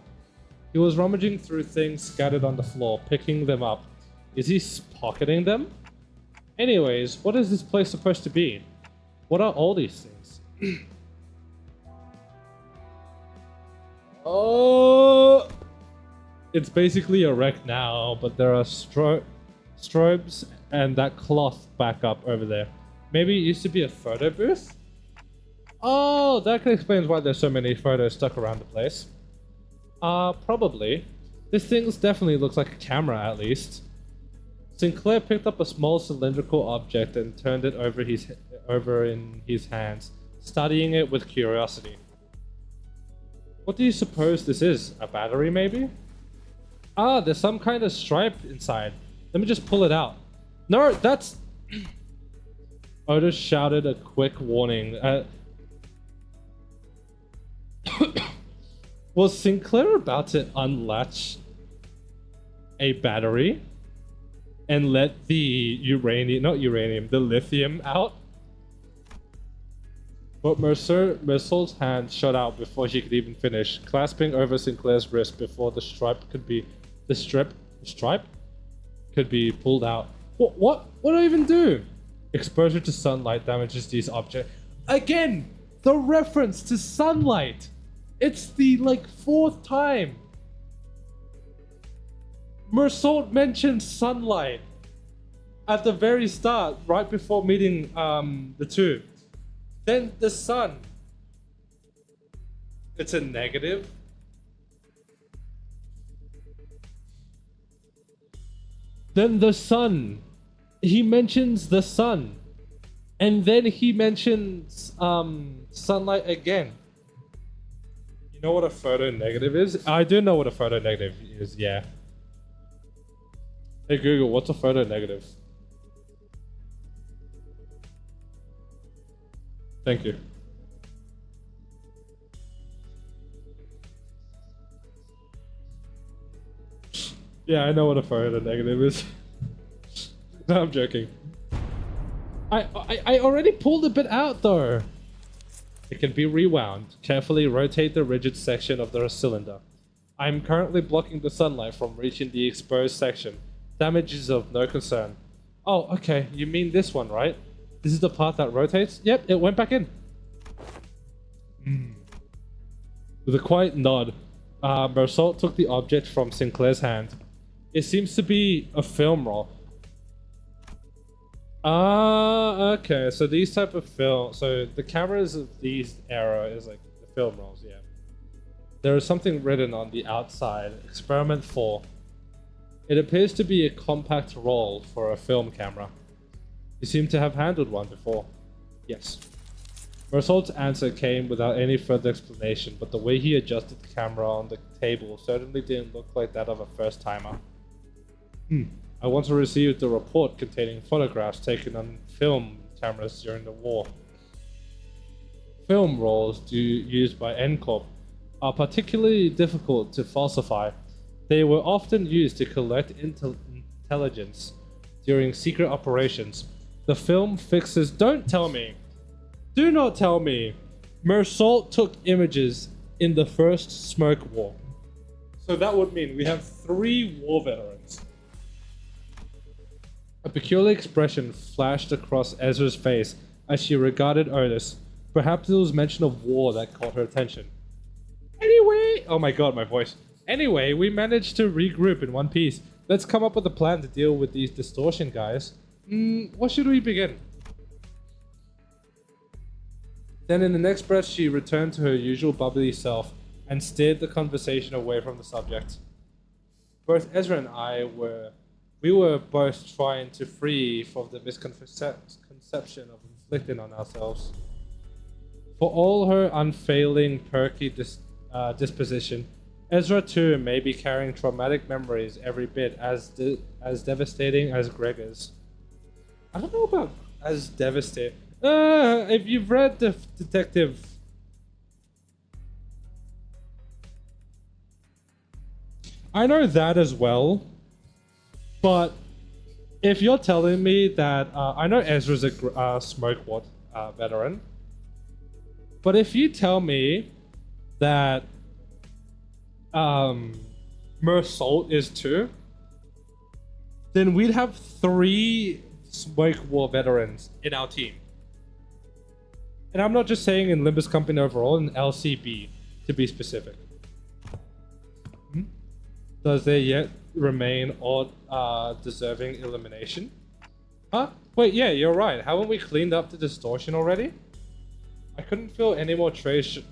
He was rummaging through things scattered on the floor, picking them up. Is he pocketing them? Anyways, what is this place supposed to be? What are all these things? Oh! It's basically a wreck now, but there are strobes and that cloth back up over there. Maybe it used to be a photo booth? Oh, that explains why there's so many photos stuck around the place. Probably. This thing definitely looks like a camera, at least. Sinclair picked up a small cylindrical object and turned it over in his hands, studying it with curiosity. What do you suppose this is? A battery, maybe? Ah, there's some kind of stripe inside. Let me just pull it out. No, that's... Otis shouted a quick warning. Was Sinclair about to unlatch a battery and let the the lithium out? But Mersault's hand shot out before she could even finish, clasping over Sinclair's wrist before the stripe could be pulled out. What do I even do? Exposure to sunlight damages these objects. Again, the reference to sunlight. It's the fourth time Mersault mentioned sunlight at the very start, right before meeting the two. Then the sun. It's a negative. Then the sun. He mentions the sun. And then he mentions sunlight again. You know what a photo negative is? I do know what a photo negative is, yeah. Hey Google, what's a photo negative? Thank you. Yeah, I know what a photo negative is. No, I'm joking. I already pulled a bit out though. It can be rewound. Carefully rotate the rigid section of the cylinder. I am currently blocking the sunlight from reaching the exposed section. Damage is of no concern. Oh, okay. You mean this one, right? This is the part that rotates? Yep, it went back in. With a quiet nod, Mersault took the object from Sinclair's hand. It seems to be a film roll. Okay. So these type of film... So the cameras of these era is like the film rolls, yeah. There is something written on the outside. Experiment 4. It appears to be a compact roll for a film camera. You seem to have handled one before. Yes. Mersault's answer came without any further explanation, but the way he adjusted the camera on the table certainly didn't look like that of a first-timer. I once received a report containing photographs taken on film cameras during the war. Film rolls used by NCORP are particularly difficult to falsify. They were often used to collect intelligence during secret operations. The film fixes... Don't tell me! Do not tell me! Mersault took images in the first smoke war. So that would mean we have 3 war veterans. A peculiar expression flashed across Ezra's face as she regarded Otis. Perhaps it was mention of war that caught her attention. Anyway... Oh my god, my voice. Anyway, we managed to regroup in one piece. Let's come up with a plan to deal with these distortion guys. What should we begin? Then in the next breath, she returned to her usual bubbly self and steered the conversation away from the subject. Both Ezra and I were both trying to free from the misconception of inflicting on ourselves. For all her unfailing perky disposition, Ezra too may be carrying traumatic memories every bit as devastating as Gregor's. I don't know about as devastating. If you've read the detective... I know that as well. But if you're telling me that... I know Ezra's a smoke ward veteran. But if you tell me that Mersault is too, then we'd have 3 smoke war veterans in our team. And I'm not just saying in Limbus Company overall, in LCB to be specific. Does there yet remain odd deserving elimination? Huh? Wait, yeah, you're right. Haven't we cleaned up the distortion already? I couldn't feel any more traces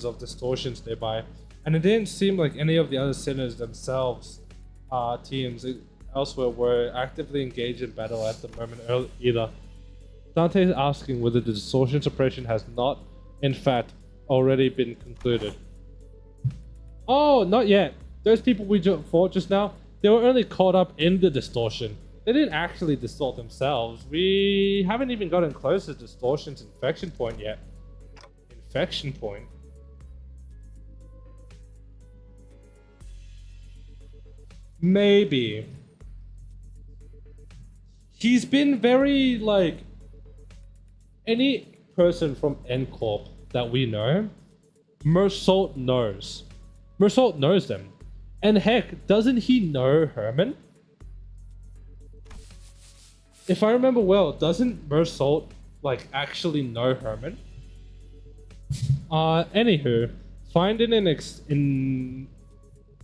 of distortions nearby, and it didn't seem like any of the other sinners themselves, teams elsewhere, were actively engaged in battle at the moment either. Dante is asking whether the distortion suppression has not, in fact, already been concluded. Oh, not yet. Those people we fought just now, they were only caught up in the distortion. They didn't actually distort themselves. We haven't even gotten close to distortion's infection point yet. Infection point? Maybe. He's been very, like... Any person from NCorp that we know, Mersault knows. Mersault knows them. And heck, doesn't he know Herman? If I remember well, doesn't Mersault, like, actually know Herman? Anywho, finding an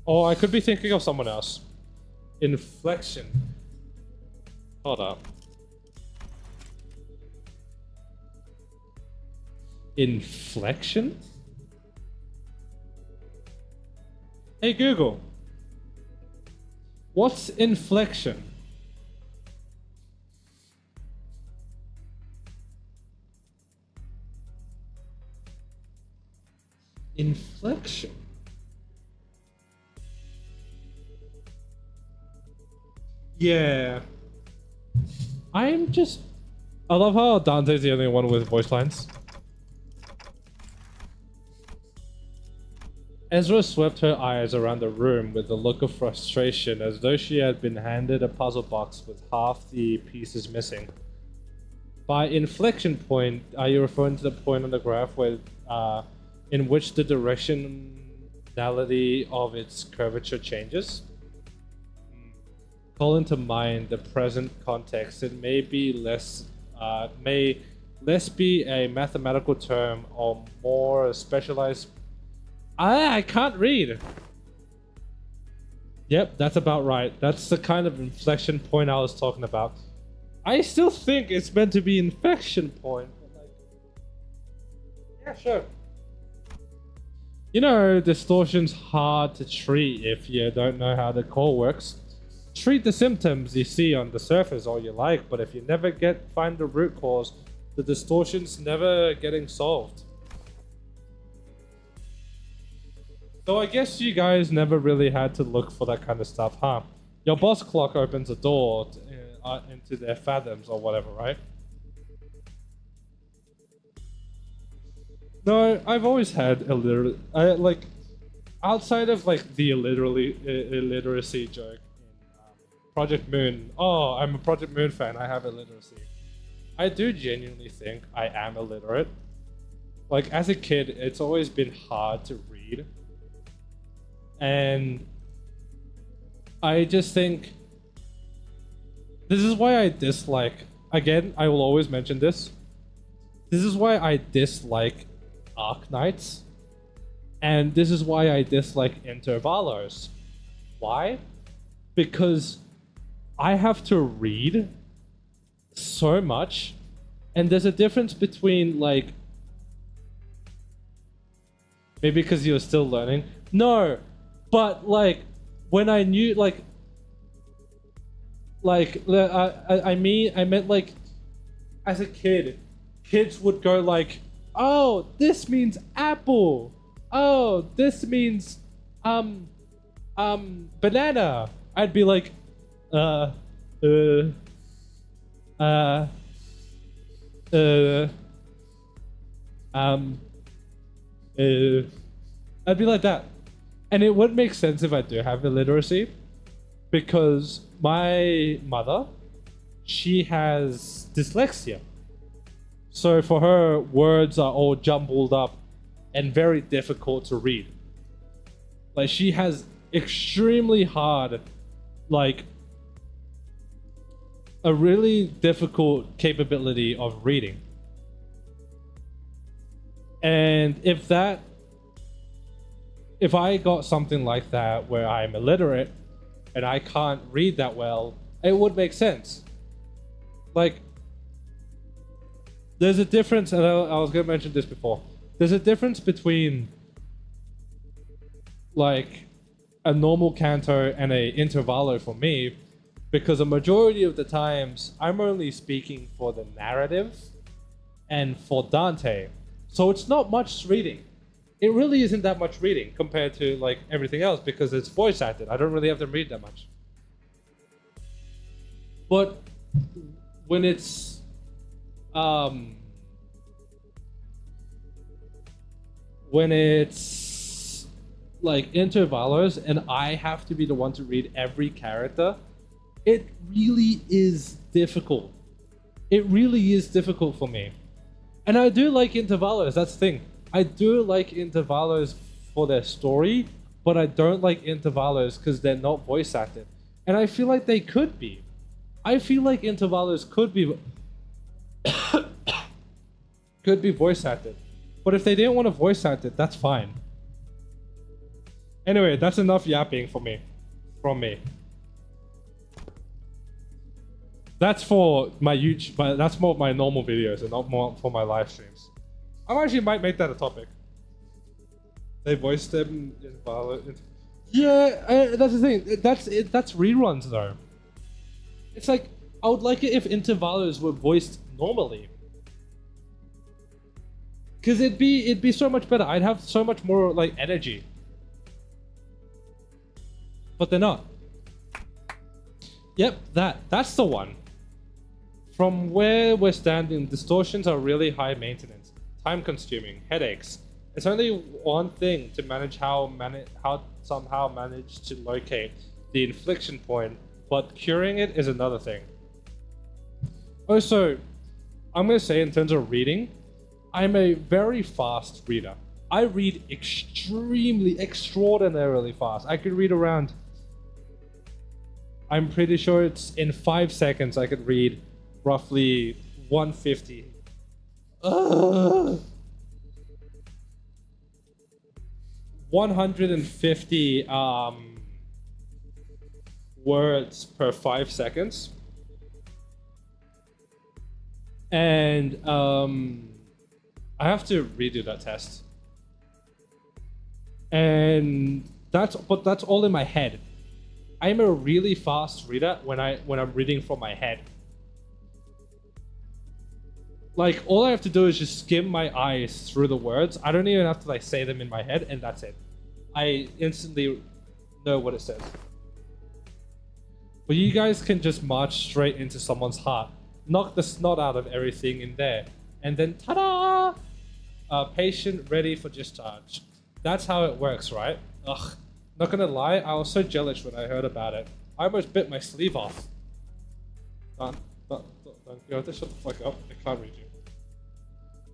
oh, I could be thinking of someone else. Inflection. Hold up. Inflection? Hey Google. What's inflection? Inflection? Yeah. I love how Dante's the only one with voice lines. Ezra swept her eyes around the room with a look of frustration, as though she had been handed a puzzle box with half the pieces missing. By inflection point, are you referring to the point on the graph where, in which the directionality of its curvature changes? Call into mind the present context. It may be may less be a mathematical term or more specialized. I can't read. Yep, that's about right. That's the kind of inflection point I was talking about. I still think it's meant to be inflection point. But like, yeah, sure. You know, distortion's hard to treat if you don't know how the core works. Treat the symptoms you see on the surface all you like, but if you never find the root cause, the distortion's never getting solved. So I guess you guys never really had to look for that kind of stuff, huh? Your boss clock opens a door into their fathoms or whatever, right? No, I've always had like, outside of like the illiteracy joke in Project Moon. Oh, I'm a Project Moon fan. I have illiteracy. I do genuinely think I am illiterate. Like as a kid, it's always been hard to read. And I just think this is why I dislike, again, I will always mention this. This is why I dislike Arc Knights. And this is why I dislike Intervalos. Why? Because I have to read so much. And there's a difference between like, maybe because you're still learning. No, but like when I knew I meant like as a kid, kids would go like, oh, this means apple. Oh, this means banana. I'd be like, I'd be like that. And it would make sense if I do have illiteracy, because my mother, she has dyslexia. So for her, words are all jumbled up and very difficult to read. Like she has extremely hard, like a really difficult capability of reading. And if I got something like that where I'm illiterate and I can't read that well, it would make sense. Like, there's a difference, and I was going to mention this before. There's a difference between like a normal canto and a intervallo for me, because a majority of the times I'm only speaking for the narrative and for Dante. So it's not much reading. It really isn't that much reading compared to like everything else, because it's voice acted. I don't really have to read that much. But when it's like intervalos and I have to be the one to read every character, it really is difficult. It really is difficult for me. And I do like intervalos, that's the thing. I do like intervalos for their story, but I don't like intervalos because they're not voice acted. And I feel like they could be. I feel like intervalos could be could be voice acted. But if they didn't want to voice act it, that's fine. Anyway, that's enough yapping from me. That's for my YouTube, but that's more my normal videos and not more for my live streams. I actually might make that a topic. They voiced them in Valorant. Yeah, that's the thing. That's reruns though. It's like, I would like it if intervalos were voiced normally. Cause it'd be so much better. I'd have so much more like energy. But they're not. Yep, that's the one. From where we're standing, distortions are really high maintenance, time consuming, headaches. It's only one thing to manage how somehow manage to locate the inflection point, but curing it is another thing. Also, I'm gonna say in terms of reading, I'm a very fast reader. I read extraordinarily fast. I could read around. I'm pretty sure it's in 5 seconds I could read roughly 150. 150 words per 5 seconds. And I have to redo that test. And that's all in my head. I'm a really fast reader when I'm reading from my head. Like, all I have to do is just skim my eyes through the words. I don't even have to like say them in my head, and that's it. I instantly know what it says. But you guys can just march straight into someone's heart, knock the snot out of everything in there, and then ta-da! Patient ready for discharge. That's how it works, right? Ugh. Not gonna lie, I was so jealous when I heard about it. I almost bit my sleeve off. Don't shut the fuck up. I can't read you.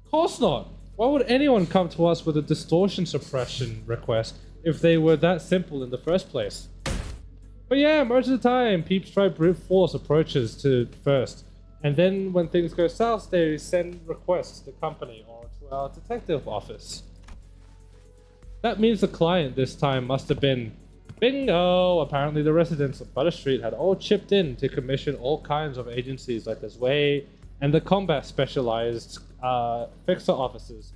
Of course not. Why would anyone come to us with a distortion suppression request if they were that simple in the first place? But yeah, most of the time, peeps try brute force approaches to first. And then when things go south, they send requests to the company or to our detective office. That means the client this time must have been bingo! Apparently the residents of Butter Street had all chipped in to commission all kinds of agencies like this way and the combat specialized fixer officers.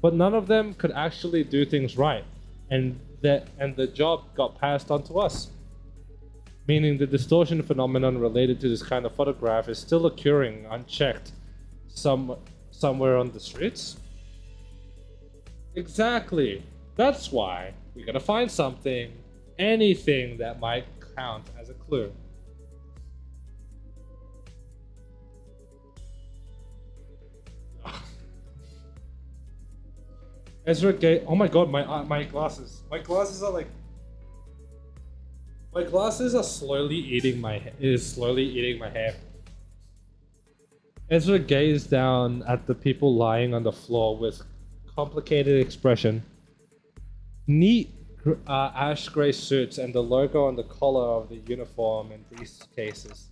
But none of them could actually do things right, and the job got passed on to us. Meaning the distortion phenomenon related to this kind of photograph is still occurring unchecked somewhere on the streets. Exactly. That's why we gotta find something, anything that might count as a clue. Ezra Gay. Oh my god, my glasses. My glasses are like. My glasses are slowly eating my hair. Ezra gazed down at the people lying on the floor with complicated expression. Neat ash gray suits and the logo on the collar of the uniform and briefcases.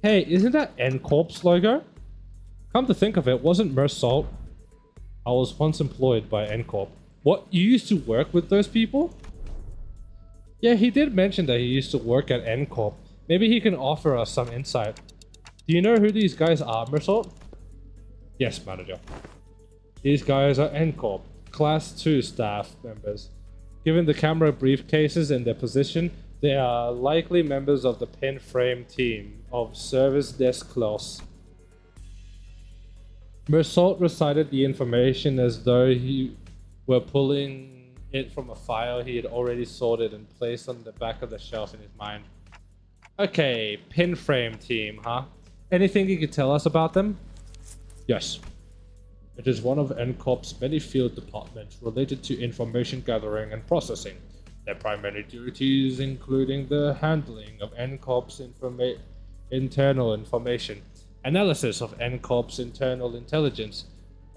Hey, isn't that N-Corp's logo? Come to think of it, wasn't Mersalt? I was once employed by N-Corp. What, you used to work with those people? Yeah, he did mention that he used to work at N-Corp. Maybe he can offer us some insight. Do you know who these guys are, Mersalt? Yes, manager. These guys are N-Corp, Class 2 staff members. Given the camera briefcases and their position, they are likely members of the pin frame team of Service Desk Class. Mersalt recited the information as though he were pulling it from a file he had already sorted and placed on the back of the shelf in his mind. Okay, pin frame team, huh? Anything you could tell us about them? Yes. It is one of N-Corp's many field departments related to information gathering and processing. Their primary duties including the handling of N-Corp's internal information, analysis of N-Corp's internal intelligence,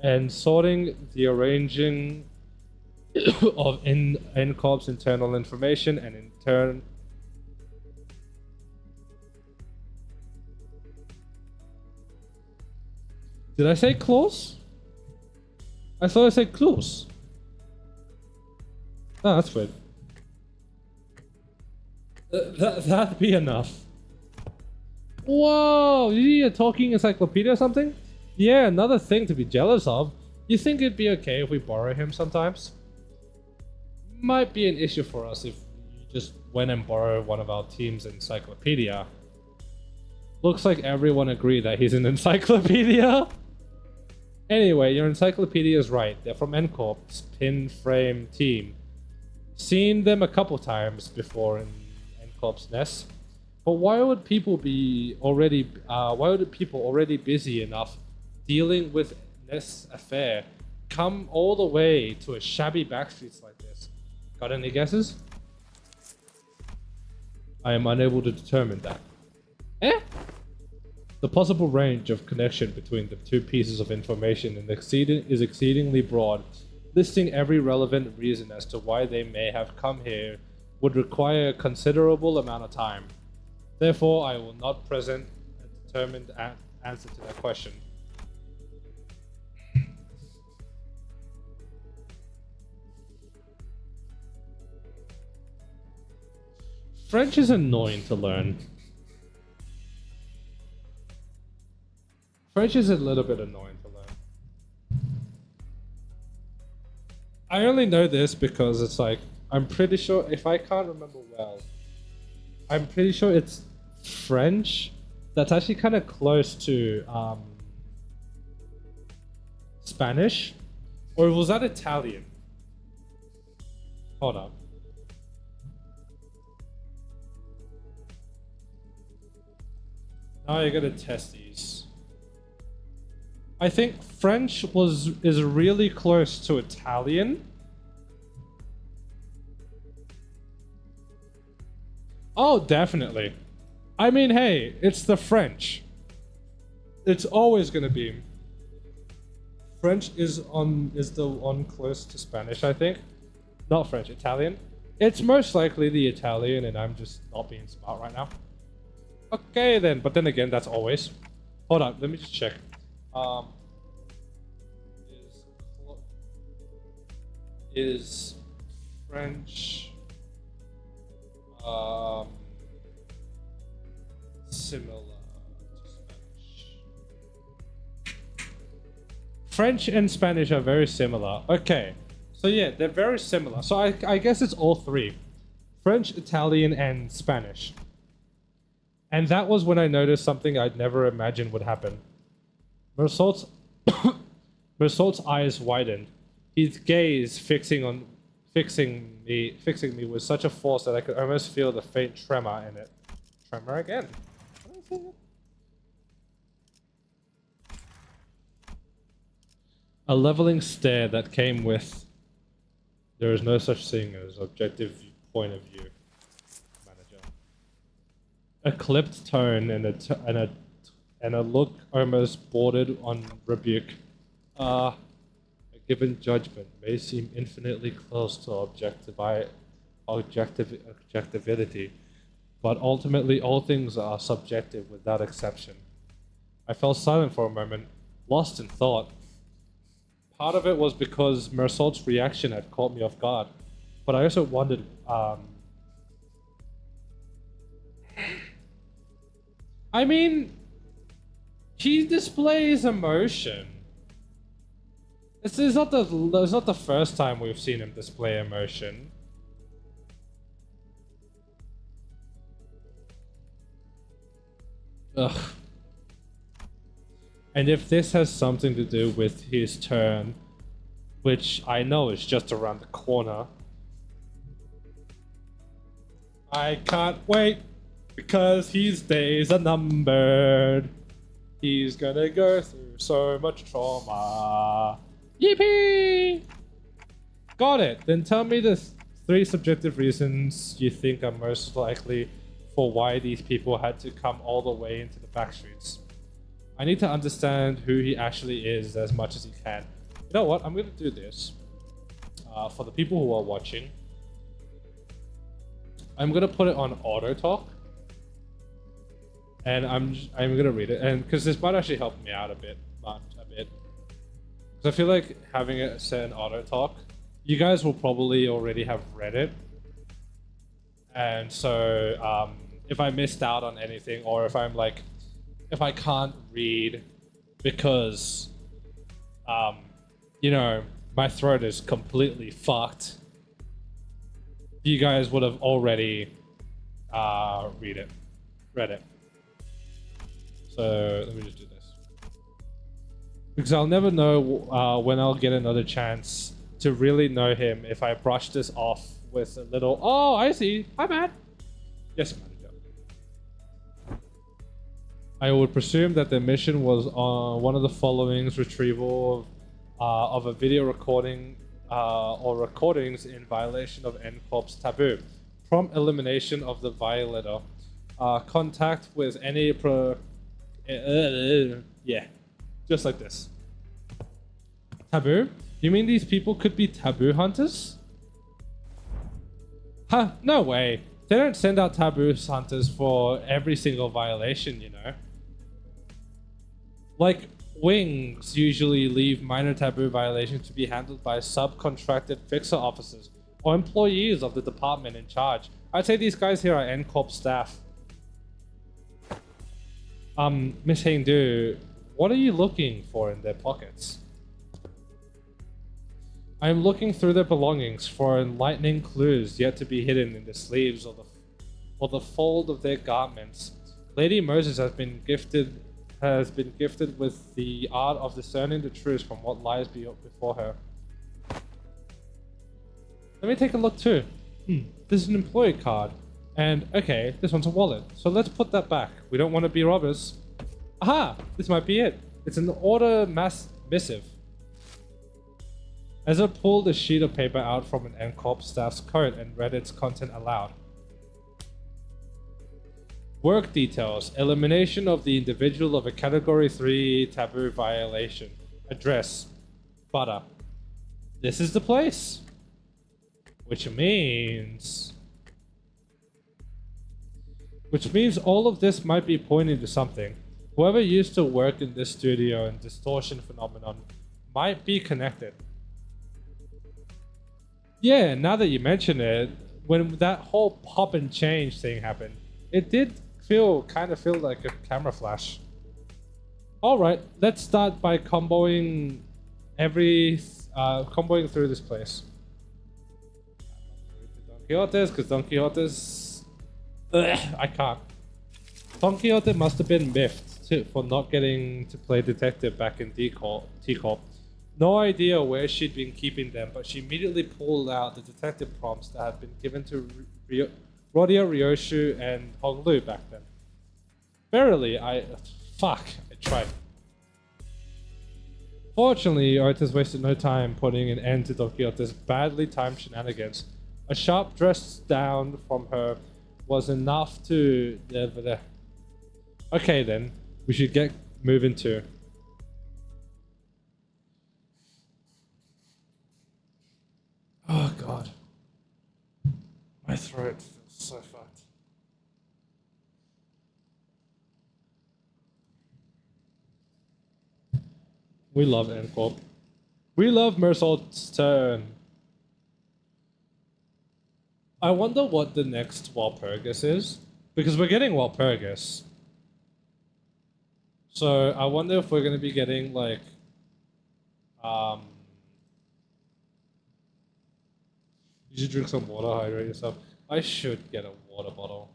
and sorting the arranging of N-Corp's internal information and in turn Did I say close? I thought I said close. Oh, that's weird. That'd be enough. Whoa! Is he a talking encyclopedia or something? Yeah, another thing to be jealous of. You think it'd be okay if we borrow him sometimes? Might be an issue for us if you just went and borrowed one of our team's encyclopedia. Looks like everyone agreed that he's an encyclopedia. Anyway, your encyclopedia is right. They're from N-Corp's pin frame team. Seen them a couple times before in N-Corp's nest. But why would people already busy enough dealing with this affair come all the way to a shabby backstreets like this? Got any guesses? I am unable to determine that. Eh? The possible range of connection between the two pieces of information is exceedingly broad. Listing every relevant reason as to why they may have come here would require a considerable amount of time. Therefore, I will not present a determined answer to that question. French is annoying to learn. French is a little bit annoying to learn. I only know this because it's like, I'm pretty sure, if I can't remember well, I'm pretty sure it's French that's actually kind of close to Spanish. Or was that Italian? Hold on. Now you gotta test these. I think French is really close to Italian. Oh, definitely. I mean, hey, it's the French. It's always gonna be. French is the one close to Spanish, I think. Not French, Italian. It's most likely the Italian, and I'm just not being smart right now. Okay then, but then again, that's always. Hold on, let me just check. Is French similar to Spanish? French and Spanish are very similar. Okay, so yeah, they're very similar. So I guess it's all three. French, Italian, and Spanish. And that was when I noticed something I'd never imagined would happen. Mersault's eyes widened. His gaze fixing me with such a force that I could almost feel the faint tremor in it. Tremor again. A leveling stare that came with, there is no such thing as objective point of view. Manager. A clipped tone and a look almost bordered on rebuke. A given judgment may seem infinitely close to objectivity, but ultimately all things are subjective without exception. I fell silent for a moment, lost in thought. Part of it was because Mersault's reaction had caught me off guard, but I also wondered, I mean, he displays emotion. It's not the first time we've seen him display emotion. Ugh. And if this has something to do with his turn, which I know is just around the corner, I can't wait because his days are numbered. He's gonna go through so much trauma. Yippee! Got it. Then tell me the three subjective reasons you think are most likely for why these people had to come all the way into the back streets. I need to understand who he actually is as much as he can. You know what? I'm going to do this. For the people who are watching, I'm going to put it on auto talk. And I'm going to read it. And because this might actually help me out a bit. Because I feel like having it set in auto talk, you guys will probably already have read it. And so if I missed out on anything, or if I'm like, if I can't read because, you know, my throat is completely fucked, you guys would have already read it. So let me just do this. Because I'll never know when I'll get another chance to really know him if I brush this off with a little, oh, I see, hi man. Yes, manager. I would presume that the mission was on one of the following's retrieval of a video recording or recordings in violation of NCORP's taboo. Prompt elimination of the violator. Contact with any Yeah, just like this. Taboo? You mean these people could be taboo hunters? Huh, no way. They don't send out taboo hunters for every single violation, you know. Like, wings usually leave minor taboo violations to be handled by subcontracted fixer officers or employees of the department in charge. I'd say these guys here are NCorp staff. Miss Hindu, what are you looking for in their pockets? I am looking through their belongings for enlightening clues yet to be hidden in the sleeves or the fold of their garments. Lady Moses has been gifted with the art of discerning the truth from what lies before her. Let me take a look too. This is an employee card. And okay, this one's a wallet. So let's put that back. We don't want to be robbers. Aha! This might be it. It's an order missive. Ezra pulled a sheet of paper out from an NCorp staff's coat and read its content aloud. Work details. Elimination of the individual of a Category 3 taboo violation. Address. Butter. This is the place. Which means all of this might be pointing to something. Whoever used to work in this studio and distortion phenomenon might be connected. Yeah, now that you mention it, when that whole pop and change thing happened, it did kind of feel like a camera flash. Alright, let's start by comboing through this place. Don Quixote's, because Don Quixote's... I can't. Don Quixote must have been miffed for not getting to play detective back in T-Corp. No idea where she'd been keeping them, but she immediately pulled out the detective prompts that had been given to Rodia, Ryoshu, and Honglu back then. Verily, I tried. Fortunately, Otis wasted no time putting an end to Don Quixote's badly timed shenanigans. A sharp dress down from her was enough to... Okay then, we should get moving too. Oh god. My throat feels so fucked. We love NCorp. We love Mersault's turn. I wonder what the next Walpurgis is. Because we're getting Walpurgis. So I wonder if we're going to be getting like... You should drink some water, hydrate yourself. I should get a water bottle.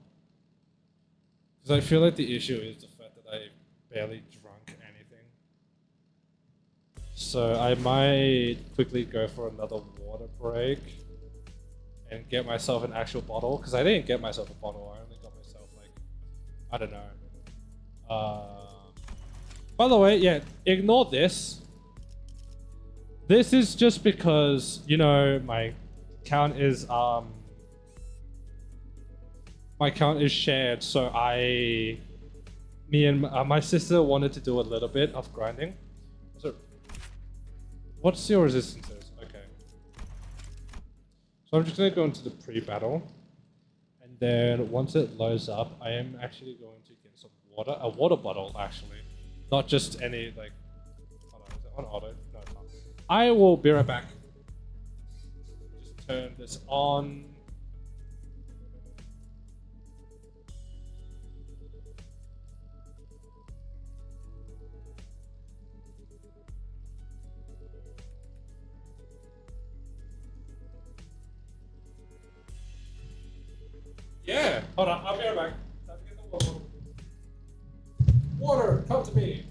Because I feel like the issue is the fact that I barely drunk anything. So I might quickly go for another water break and get myself an actual bottle. Because I didn't get myself a bottle, I only got myself like, I don't know. By the way, yeah, ignore this. This is just because, you know, my account is shared, so me and my sister wanted to do a little bit of grinding. So what's your resistances? Okay, so I'm just gonna go into the pre-battle, and then once it loads up, I am actually going to get some water, a water bottle actually, not just any like. Hold on, is it on auto? No, it's not. I will be right back. Turn this on. Yeah, hold on, I'll be right back. Time to get the water. Water, come to me.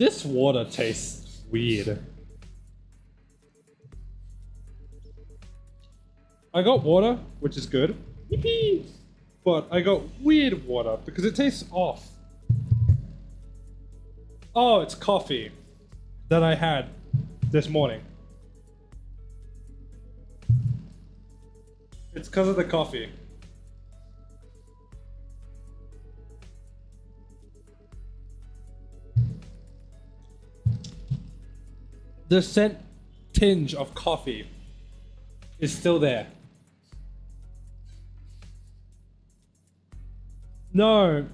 This water tastes weird. I got water, which is good. Yippee! But I got weird water because it tastes off. Oh, it's coffee that I had this morning. It's because of the coffee. The scent tinge of coffee is still there. No,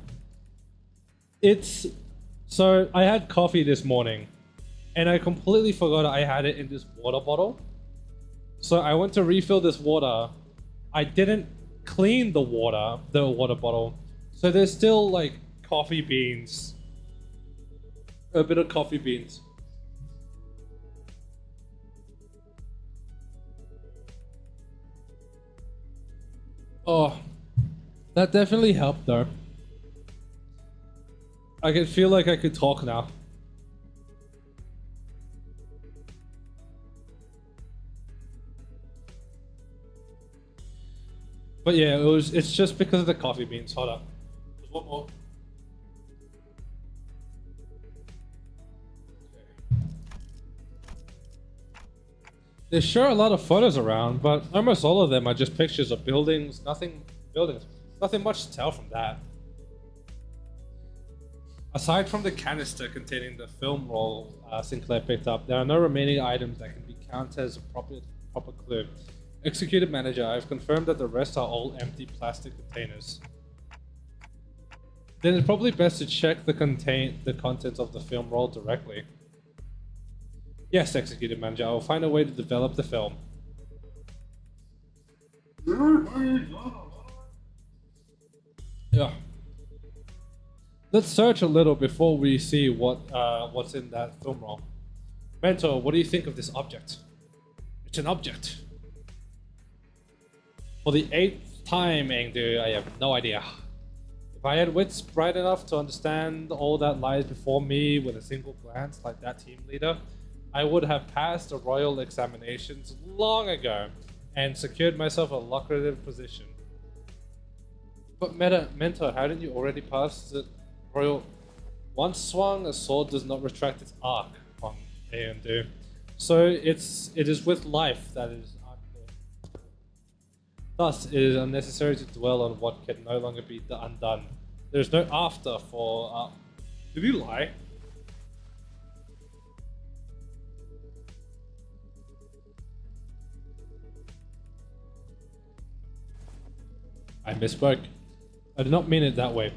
it's so I had coffee this morning and I completely forgot I had it in this water bottle. So I went to refill this water. I didn't clean the water bottle. So there's still like coffee beans. A bit of coffee beans. Oh, that definitely helped though. I can feel like I could talk now. But yeah, it's just because of the coffee beans. Hold up. There's one more. There's sure a lot of photos around, but almost all of them are just pictures of buildings. Nothing much to tell from that. Aside from the canister containing the film roll Sinclair picked up, there are no remaining items that can be counted as a proper clue. Executive Manager, I've confirmed that the rest are all empty plastic containers. Then it's probably best to check the contents of the film roll directly. Yes, Executive Manager, I will find a way to develop the film. Yeah. Let's search a little before we see what's in that film roll. Mentor, what do you think of this object? It's an object. For the 8th time, Engdu, I have no idea. If I had wits bright enough to understand all that lies before me with a single glance like that team leader, I would have passed the royal examinations long ago and secured myself a lucrative position. But Mentor, hadn't you already passed the royal... Once swung, a sword does not retract its arc on Engdu. So it is with life that is undone. Thus, it is unnecessary to dwell on what can no longer be undone. There is no after for... Did you lie? I misspoke. I did not mean it that way.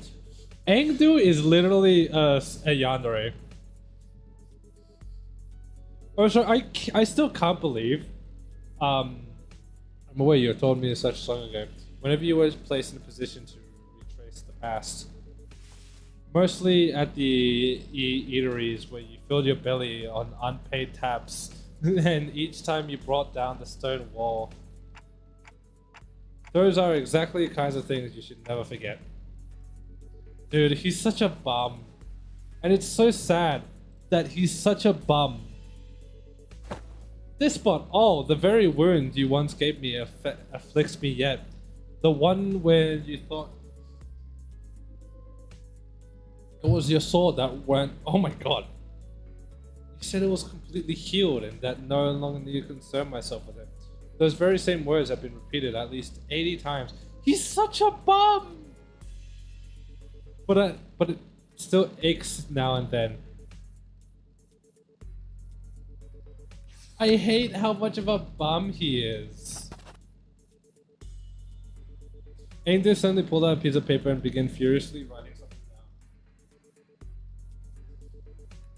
Engdu is literally a yandere. Also, I still can't believe... I'm aware you told me such long ago. Whenever you were placed in a position to retrace the past, mostly at the eateries where you filled your belly on unpaid taps, and each time you brought down the stone wall. Those are exactly the kinds of things you should never forget. Dude, he's such a bum. And it's so sad that he's such a bum. This spot, oh, the very wound you once gave me afflicts me yet. The one where you thought it was your sword that went, oh my god. You said it was completely healed and that no longer need to concern myself with it. Those very same words have been repeated at least 80 times. He's such a bum! But it still aches now and then. I hate how much of a bum he is. Angel suddenly pulled out a piece of paper and began furiously writing something down.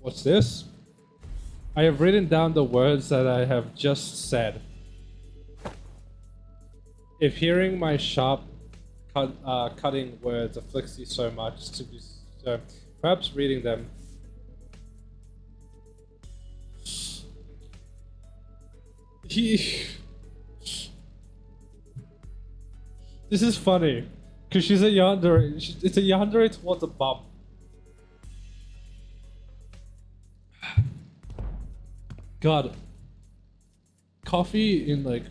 What's this? I have written down the words that I have just said. If hearing my sharp, cutting words afflicts you so much, perhaps reading them. This is funny, because she's a yandere. It's a yandere towards a bum. God, coffee in like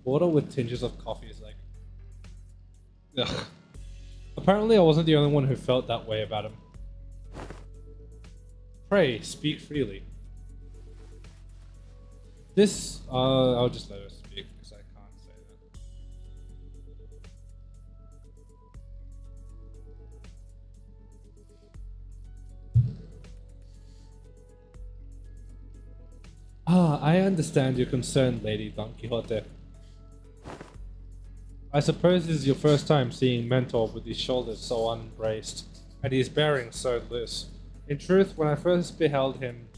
water with tinges of coffee is like, ugh. Apparently, I wasn't the only one who felt that way about him. Pray, speak freely. This, I'll just let her speak because I can't say that. I understand your concern, Lady Don Quixote. I suppose this is your first time seeing Mentor with his shoulders so unbraced, and his bearing so loose. In truth, when I first beheld him,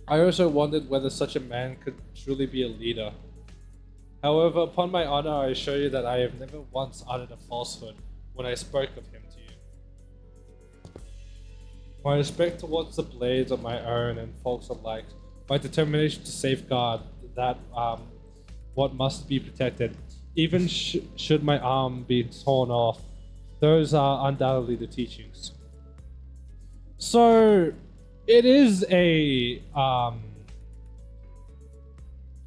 I also wondered whether such a man could truly be a leader. However, upon my honor, I assure you that I have never once uttered a falsehood when I spoke of him to you. My respect towards the blades of my own and folks alike, my determination to safeguard that what must be protected, even should my arm be torn off, those are undoubtedly the teachings. So, it is a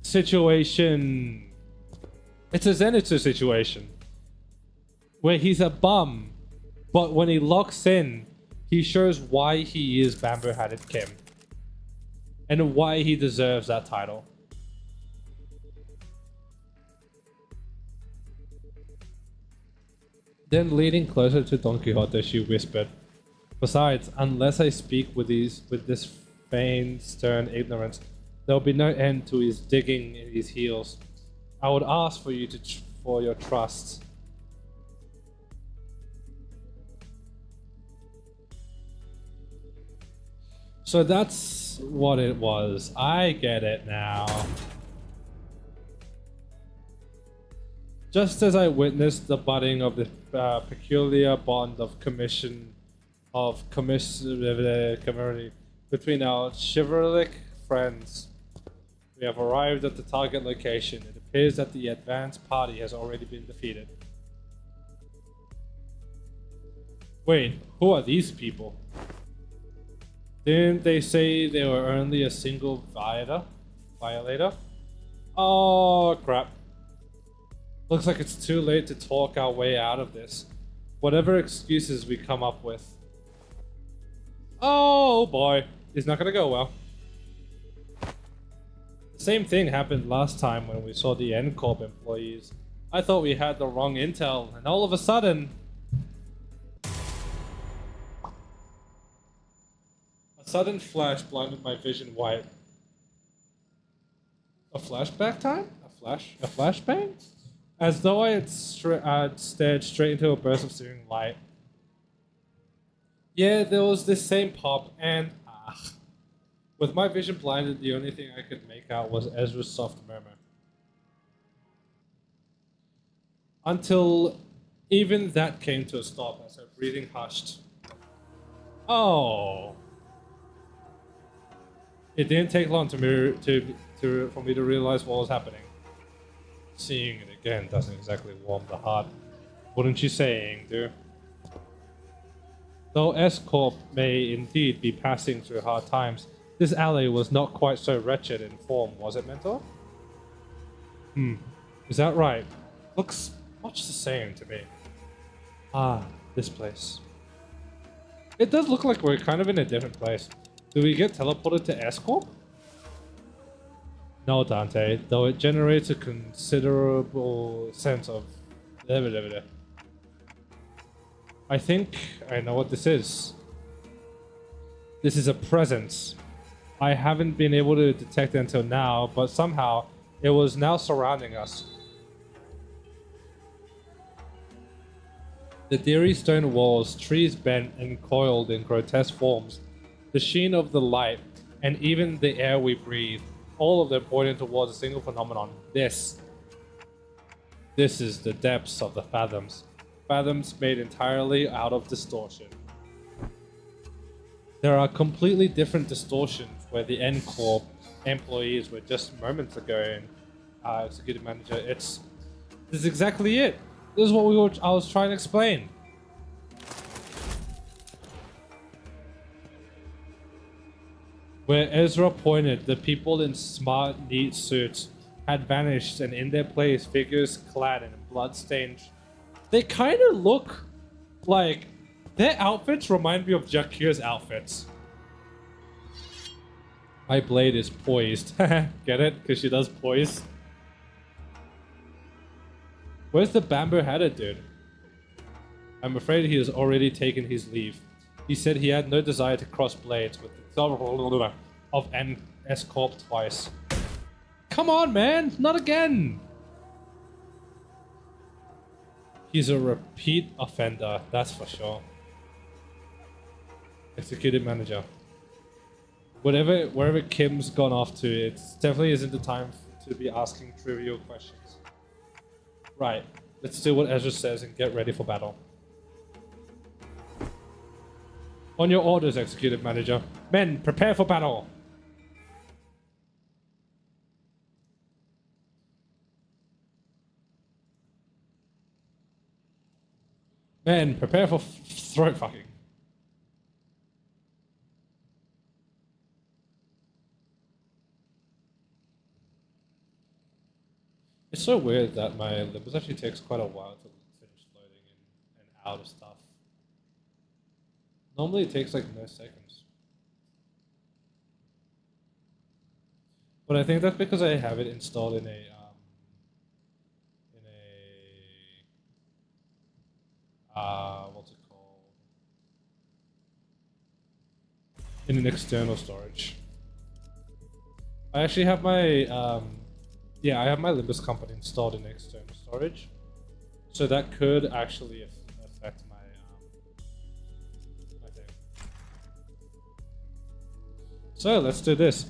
situation. It's a Zenitsu situation where he's a bum, but when he locks in, he shows why he is Bamboo-Hatted Kim and why he deserves that title. Then, leaning closer to Don Quixote, she whispered, "Besides, unless I speak with this feigned stern ignorance, there will be no end to his digging in his heels. I would ask for you for your trust." So that's what it was. I get it now. Just as I witnessed the budding of the peculiar bond of community between our chivalric friends, we have arrived at the target location. It appears that the advance party has already been defeated. Wait, who are these people? Didn't they say they were only a single violator? Oh, crap. Looks like it's too late to talk our way out of this. Whatever excuses we come up with. Oh boy, it's not gonna go well. The same thing happened last time when we saw the N Corp employees. I thought we had the wrong intel, and all of a sudden... a sudden flash blinded my vision white. A flashback time? A flashbang? As though I had stared straight into a burst of searing light. Yeah, there was this same pop, and with my vision blinded, the only thing I could make out was Ezra's soft murmur. Until even that came to a stop as her breathing hushed. Oh. It didn't take long for me to realize what was happening. Seeing it again doesn't exactly warm the heart. Wouldn't you say, Ingdu? Though S-Corp may indeed be passing through hard times, this alley was not quite so wretched in form, was it, Mentor? Is that right? Looks much the same to me. Ah, this place. It does look like we're kind of in a different place. Do we get teleported to S-Corp? No, Dante, though it generates a considerable sense of... I think I know what this is. This is a presence. I haven't been able to detect it until now, but somehow it was now surrounding us. The dreary stone walls, trees bent and coiled in grotesque forms, the sheen of the light, and even the air we breathe, all of them pointing towards a single phenomenon. This is the depths of the fathoms. Fathoms made entirely out of distortion. There are completely different distortions where the N Corp employees were just moments ago in executive manager. This is exactly it. This is what I was trying to explain. where Ezra pointed, the people in smart, neat suits had vanished, and in their place, figures clad in blood-stained. They kind of look like their outfits remind me of Jakir's outfits. My blade is poised. Get it? Because she does poise. Where's the bamboo-hatted dude? I'm afraid he has already taken his leave. He said he had no desire to cross blades with the of NS Corp twice. Come on, man! Not again! He's a repeat offender, that's for sure. Executive manager. Wherever Kim's gone off to, it definitely isn't the time to be asking trivial questions. Right, let's do what Ezra says and get ready for battle. On your orders, executive manager. Men, prepare for battle. Men, prepare for throat fucking. It's so weird that my Limbus actually takes quite a while to finish loading and out of stuff. Normally it takes like no seconds. But I think that's because I have it installed in a what's it called? In an external storage. I actually have my I have my Limbus Company installed in external storage, so that could actually affect my my thing. So let's do this.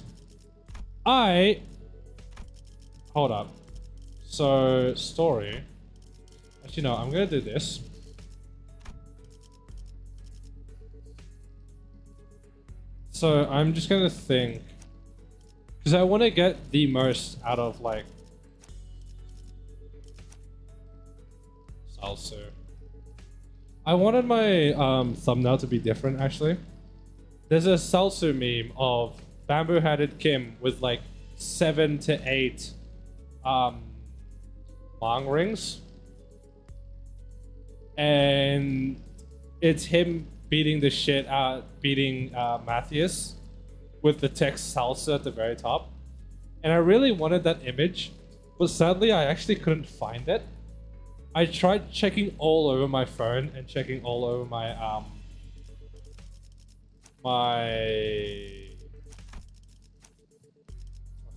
Hold up. So story. Actually, no. I'm gonna do this. So I'm just gonna think. Because I want to get the most out of, like, Salsu. I wanted my thumbnail to be different, actually. There's a Salsu meme of bamboo-hatted Kim with, like, 7 to 8 long rings. And it's him beating the shit out, beating Matthias, with the text salsa at the very top. And I really wanted that image, but sadly I actually couldn't find it. I tried checking all over my phone and checking all over my what's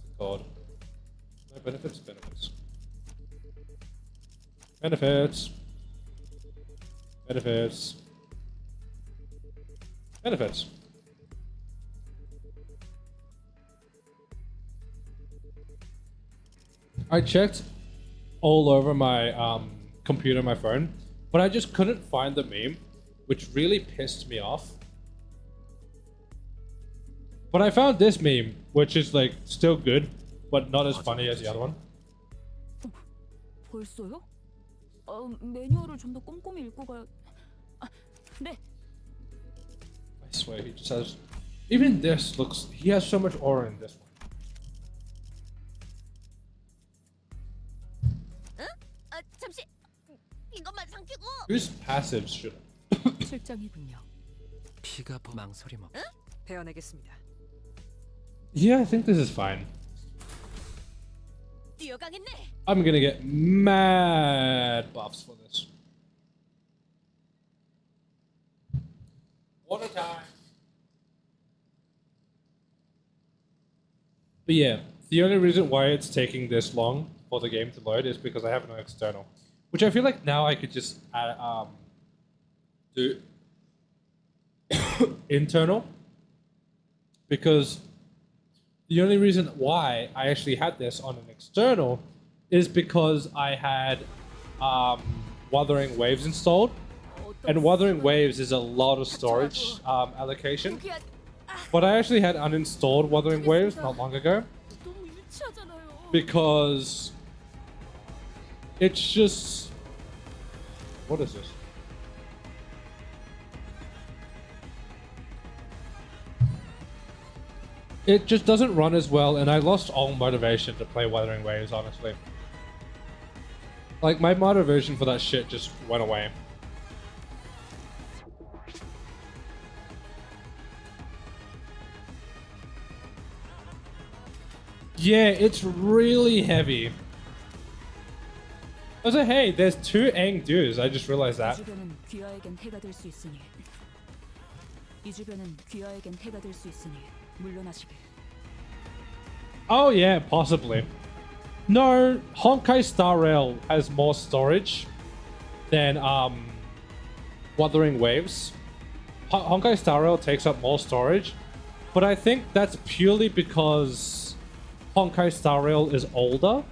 it called? No, benefits. I checked all over my computer, my phone, but I just couldn't find the meme, which really pissed me off. But I found this meme, which is like still good, but not as funny as the other one. 벌써요? 매뉴얼을 좀 더 꼼꼼히 읽고 가야. 네. I swear, he just has. Even this looks. He has so much aura in this one. 잠시 이것만 삼키고. Whose passives should? 실장이군요. 피가 망설임 없. 배워내겠습니다. Yeah, I think this is fine. 뛰어가겠네. I'm gonna get mad buffs for this. Water time. But yeah, the only reason why it's taking this long for the game to load is because I have no external, which I feel like now I could just do internal, because the only reason why I actually had this on an external is because I had Wuthering Waves installed, and Wuthering Waves is a lot of storage allocation. But I actually had uninstalled Wuthering Waves not long ago because it's just... What is this? it just doesn't run as well, and I lost all motivation to play Wuthering Waves, honestly. Like, my motivation for that shit just went away. Yeah, it's really heavy. I was like, hey, there's 2 Aang dudes. I just realized 이 that. 주변은 귀하에겐 해가 될 수 있으니 이 주변은 귀하에겐 해가 될 수 있으니 물러나시길. Oh yeah, possibly. No, Honkai Star Rail has more storage than Wuthering Waves. Honkai Star Rail takes up more storage, but I think that's purely because Honkai Star Rail is older.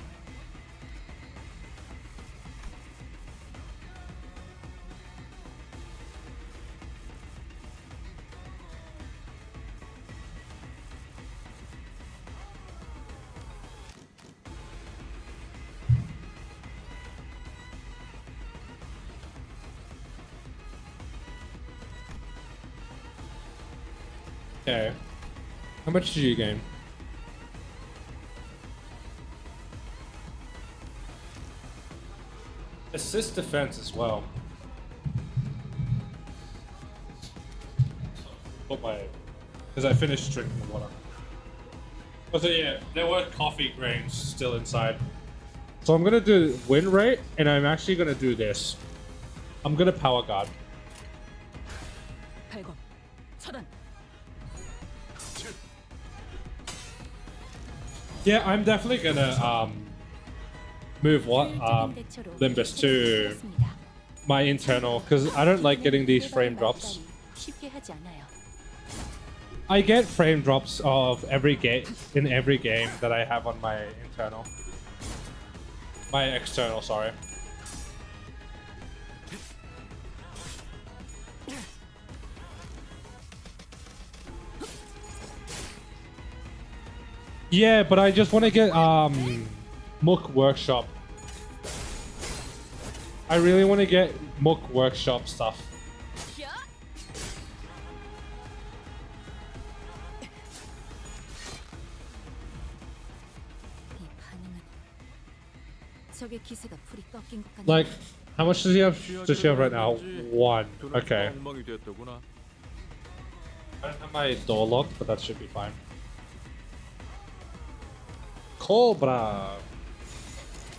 Okay. How much did you gain? Assist defense as well. Put my... Because I finished drinking the water. Oh, so yeah, there were coffee grains still inside. So I'm gonna do win rate, and I'm actually gonna do this. I'm gonna power guard. 발검. 차단. Yeah, I'm definitely gonna move what Limbus to my internal, because I don't like getting these frame drops. 쉽게 하지 않아요. I get frame drops of every game in every game that I have on my internal. My external, sorry. Yeah, but I just want to get Mook Workshop. I really want to get Mook Workshop stuff. 이 반응은 적의 기세가 불이 꺾인 것 같네. Like, how much does he have? Does she have right now? 1. Okay. 엉망이 되었더구나. I don't have my door locked, but that should be fine. Cobra.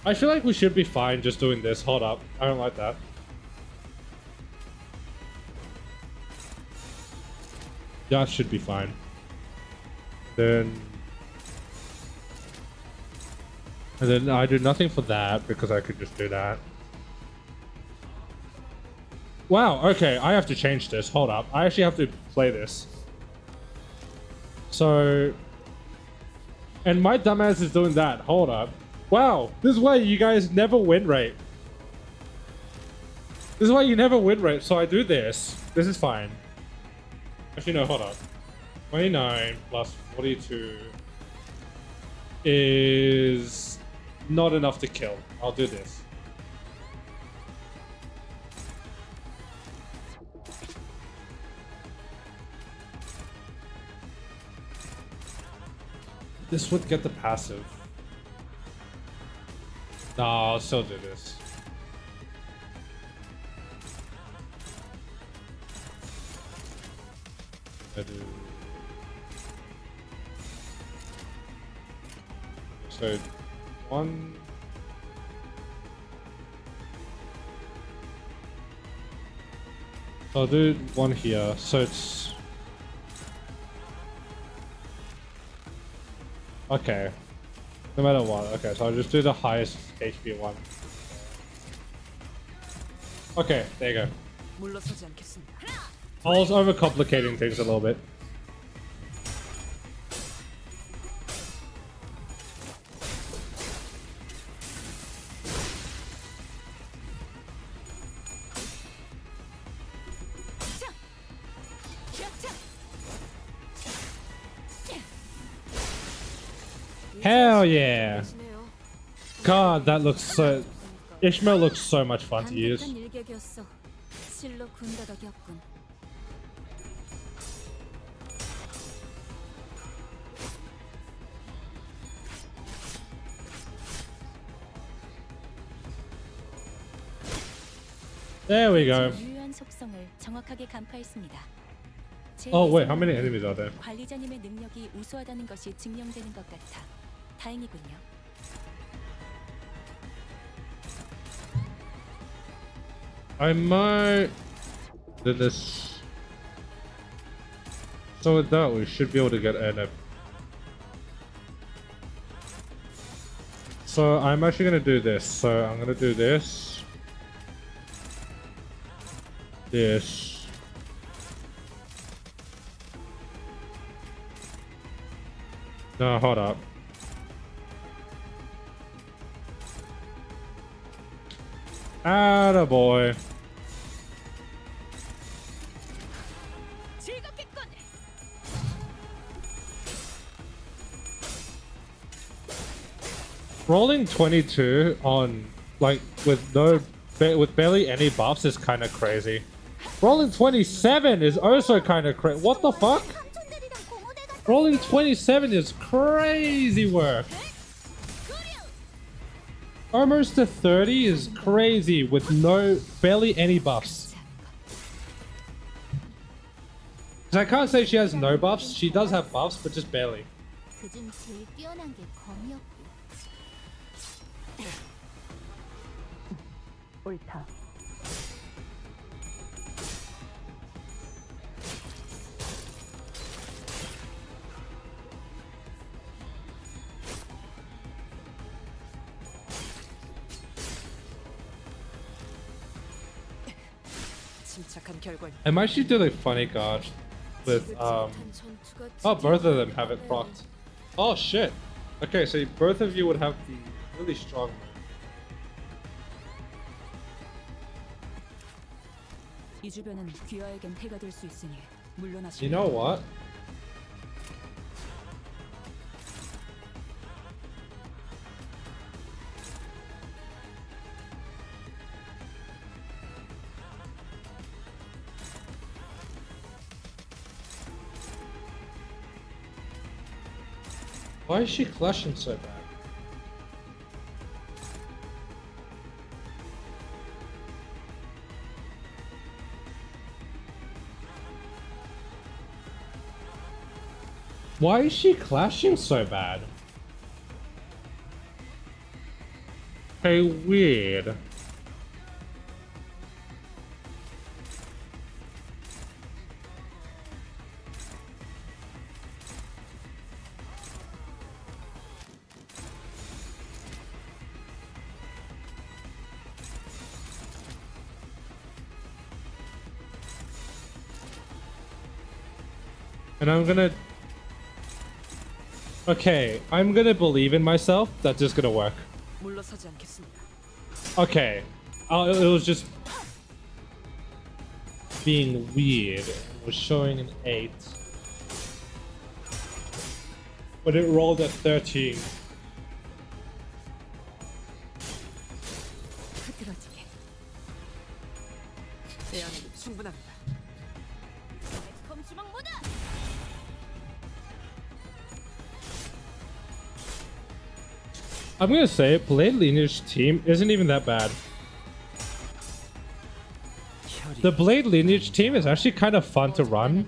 I feel like we should be fine just doing this. Hold up. I don't like that. That should be fine. Then... And then I do nothing for that because I could just do that. Wow, okay, I have to change this. Hold up. I actually have to play this. So... And my dumbass is doing that. Hold up. Wow, this is why you guys never win rate. This is why you never win rate, so I do this. This is fine. Actually, no, hold up. 29 plus 42 is not enough to kill. I'll do this. This would get the passive. No, I'll still do this. I do. So, 1. I'll do 1 here. So it's. Okay. No matter what. Okay, so I'll just do the highest HP one. Okay, there you go. 물러서지 않겠습니다. I was overcomplicating things a little bit. Hell yeah! God, that looks so... Ishmael looks so much fun to use. 일격이었어. 실로 군더더기였군. There we go. 유효한 속성을 정확하게 간파했습니다. 제 Oh wait, how 예상은 many enemies are there? 관리자님의 능력이 우수하다는 것이 증명되는 것 같아 다행이군요. I might do this. So with that, we should be able to get Erneb. So I'm actually gonna do this. So I'm gonna do this. This. No, hold up. Attaboy. Rolling 22 on like with barely any buffs is kind of crazy. Rolling 27 is also kind of crazy. What the fuck? Rolling 27 is crazy work. Almost to 30 is crazy with barely any buffs. 'Cause I can't say she has no buffs. She does have buffs, but just barely. 그중 제일 뛰어난 게 검이었고. 옳다. I might actually do like funny guard with oh, both of them have it procced. Oh shit. Okay, so both of you would have the really strong move. 이 주변은 귀하에겐 해가 될 수 있으니 물러나시오. You know what? Why is she clashing so bad? Why is she clashing so bad? Hey, weird. And I'm gonna... Okay, I'm gonna believe in myself that this is gonna work. 물러서지 않겠습니다. Okay, it was just being weird. It was showing an 8. But it rolled at 13. 흐트러지게. 제 안에는 충분합니다. 검주먹 모드. I'm gonna say Blade Lineage team isn't even that bad. The Blade Lineage team is actually kind of fun to run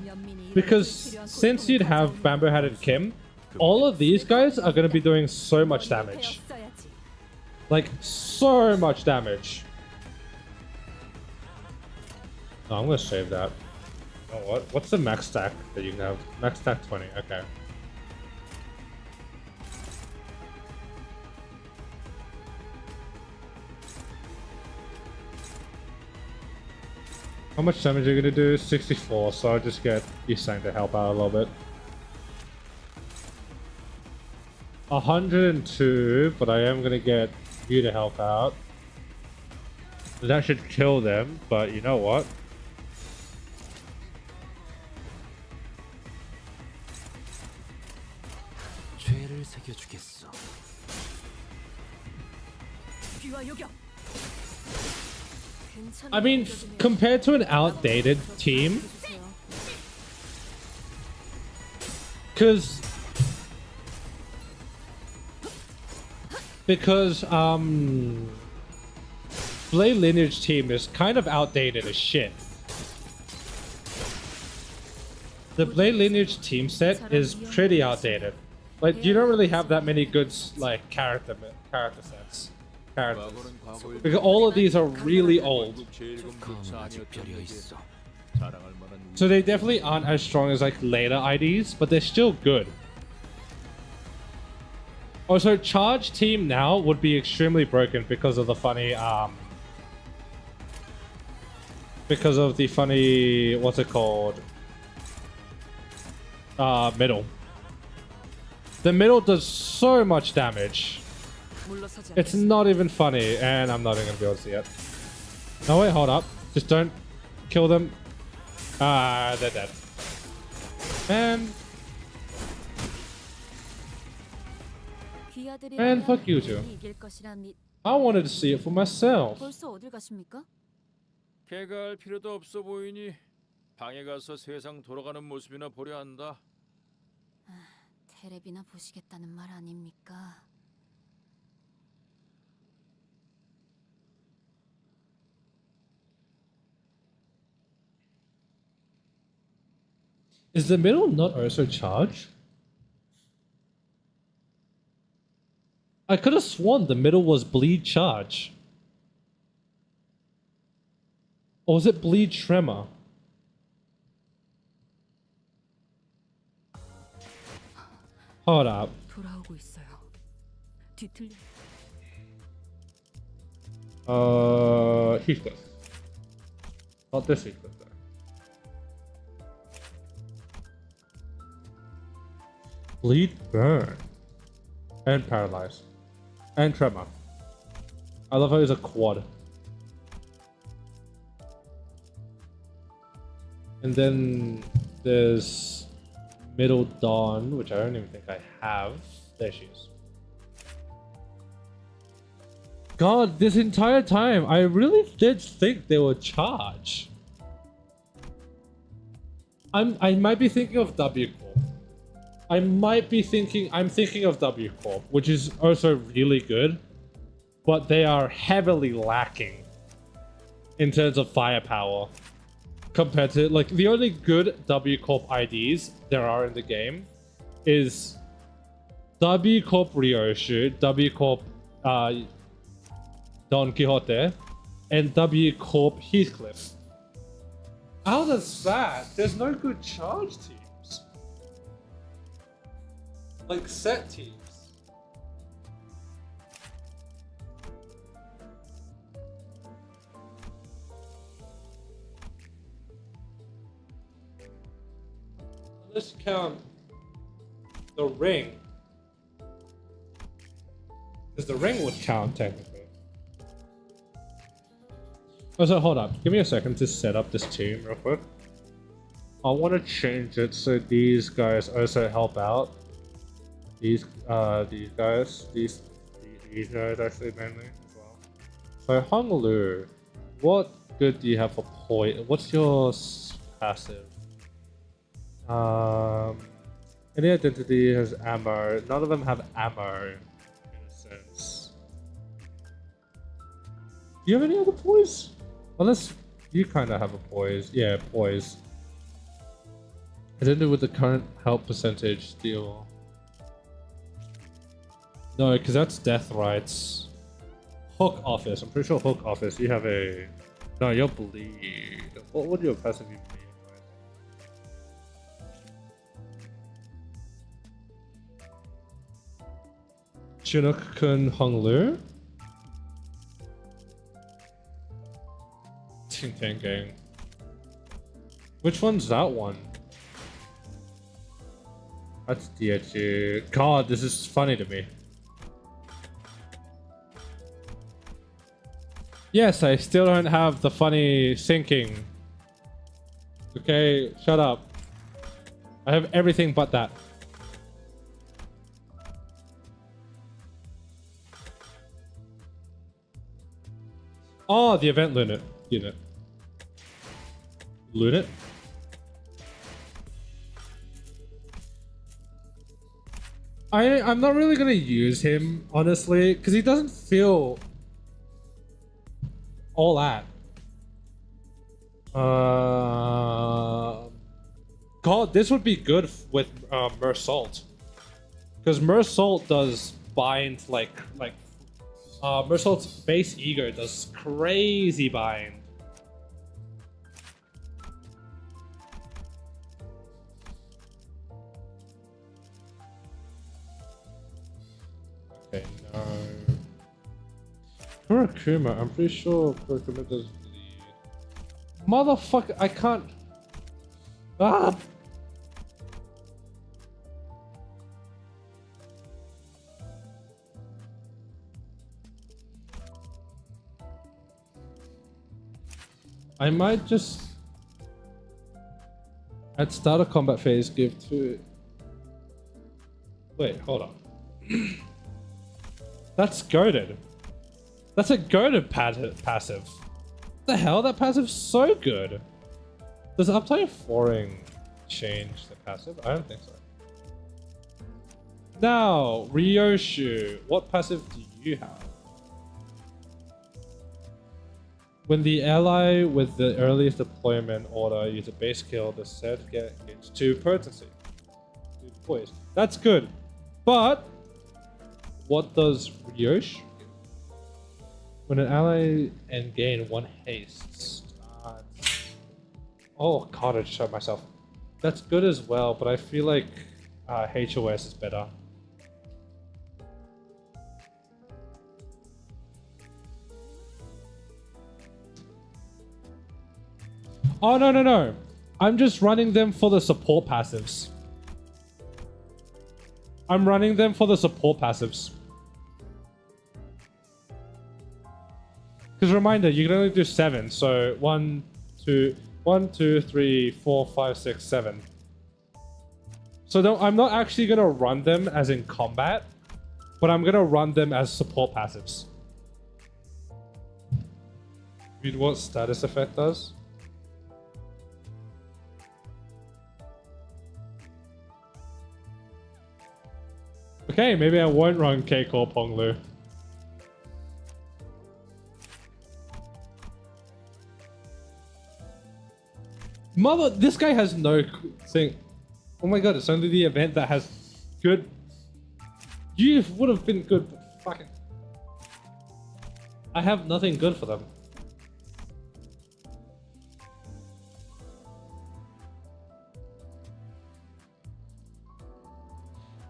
because since you'd have Bamboo Hat and Kim, all of these guys are gonna be doing so much damage. Like, so much damage. Oh, I'm gonna save that. Oh, what's the max stack that you can have? Max stack 20, okay. How much damage are you gonna do? 64, so I'll just get Yusang to help out a little bit. 102, but I am gonna get you to help out. That should kill them, but you know what? 죄를 새겨주겠어. 귀하 요격. I mean, compared to an outdated team, because Blade Lineage team is kind of outdated as shit. The Blade Lineage team set is pretty outdated. Like, you don't really have that many good, like, character sets. Characters. Because all of these are really old. 검은 아직 벼려 있어. So they definitely aren't as strong as, like, later IDs, but they're still good. Also, Charge team now would be extremely broken because of the funny, because of the funny, what's it called? Middle. The middle does so much damage. It's not even funny, and I'm not even gonna be able to see it. No, wait, hold up. Just don't kill them. They're dead. And fuck you two. I wanted to see it for myself. 벌써 어딜 가십니까? 개갈 필요도 없어 보이니 방에 가서 세상 돌아가는 모습이나 보려 한다. 테레비나 보시겠다는 말 아닙니까? Is the middle not also charged? I could have sworn the middle was bleed charge. Or was it bleed tremor? Hold up. 돌아오고 있어요. 뒤틀려. Heathcliff. Not this Heathcliff though. Bleed, burn, and paralyze, and tremor. I love how he's a quad. And then there's Middle Dawn, which I don't even think I have. There she is. God, this entire time, I really did think they would charge. I might be thinking of W Corp. I'm thinking of W Corp, which is also really good, but they are heavily lacking in terms of firepower compared to, like, the only good W Corp IDs there are in the game is W Corp Ryoshu, W Corp Don Quixote, and W Corp Heathcliff. Out of that, there's no good charge teams. Like set teams. Let's count the ring. Because the ring would count technically. Oh, so hold up. Give me a second to set up this team real quick. I want to change it so these guys also help out. These guys, these guys actually mainly as well. So Hong Lu, what good do you have for poison? What's your passive? Any identity has ammo. None of them have ammo in a sense. Do you have any other poise? Unless you kind of have a poise. Yeah, poise. I don't know with the current help percentage deal. No, because that's death rights. Hook office. I'm pretty sure hook office. You have a. No, you're bleed. What would your passive even be? Chinook Kun Hong Lu. Ting Tang Gang. Which one's that one? That's DHU. God, this is funny to me. Yes, I still don't have the funny syncing. Okay, shut up. I have everything but that. Oh, the event unit. Lunit? I'm not really gonna use him, honestly, because he doesn't feel... all at. God, this would be good with Mersault. Because Mersault does bind like Mersault's base ego does crazy bind. Okay, no. Kurakuma, I'm pretty sure Kurakuma does bleed. Motherfucker, I can't. Ah! I might just at start of combat phase give to. Wait, hold on. That's goaded. That's a goaded passive. What the hell? That passive's so good. Does uptime foring change the passive? I don't think so. Now, Ryoshu, what passive do you have? When the ally with the earliest deployment order use a base kill, the set gets 2 potency. 2 poise. That's good. But what does Ryosh? When an ally and gain 1 haste. Oh god, I just shot myself. That's good as well, but I feel like HOS is better. Oh, no. I'm just running them for the support passives. I'm running them for the support passives. Because reminder, you can only do 7. So 1, 2, 3, 4, 5, 6, 7. So no, I'm not actually going to run them as in combat, but I'm going to run them as support passives. Read what status effect does. Okay, maybe I won't run Keiko Ponglu. Mother, this guy has no thing. Oh my god, it's only the event that has good. You would have been good, but fucking. I have nothing good for them.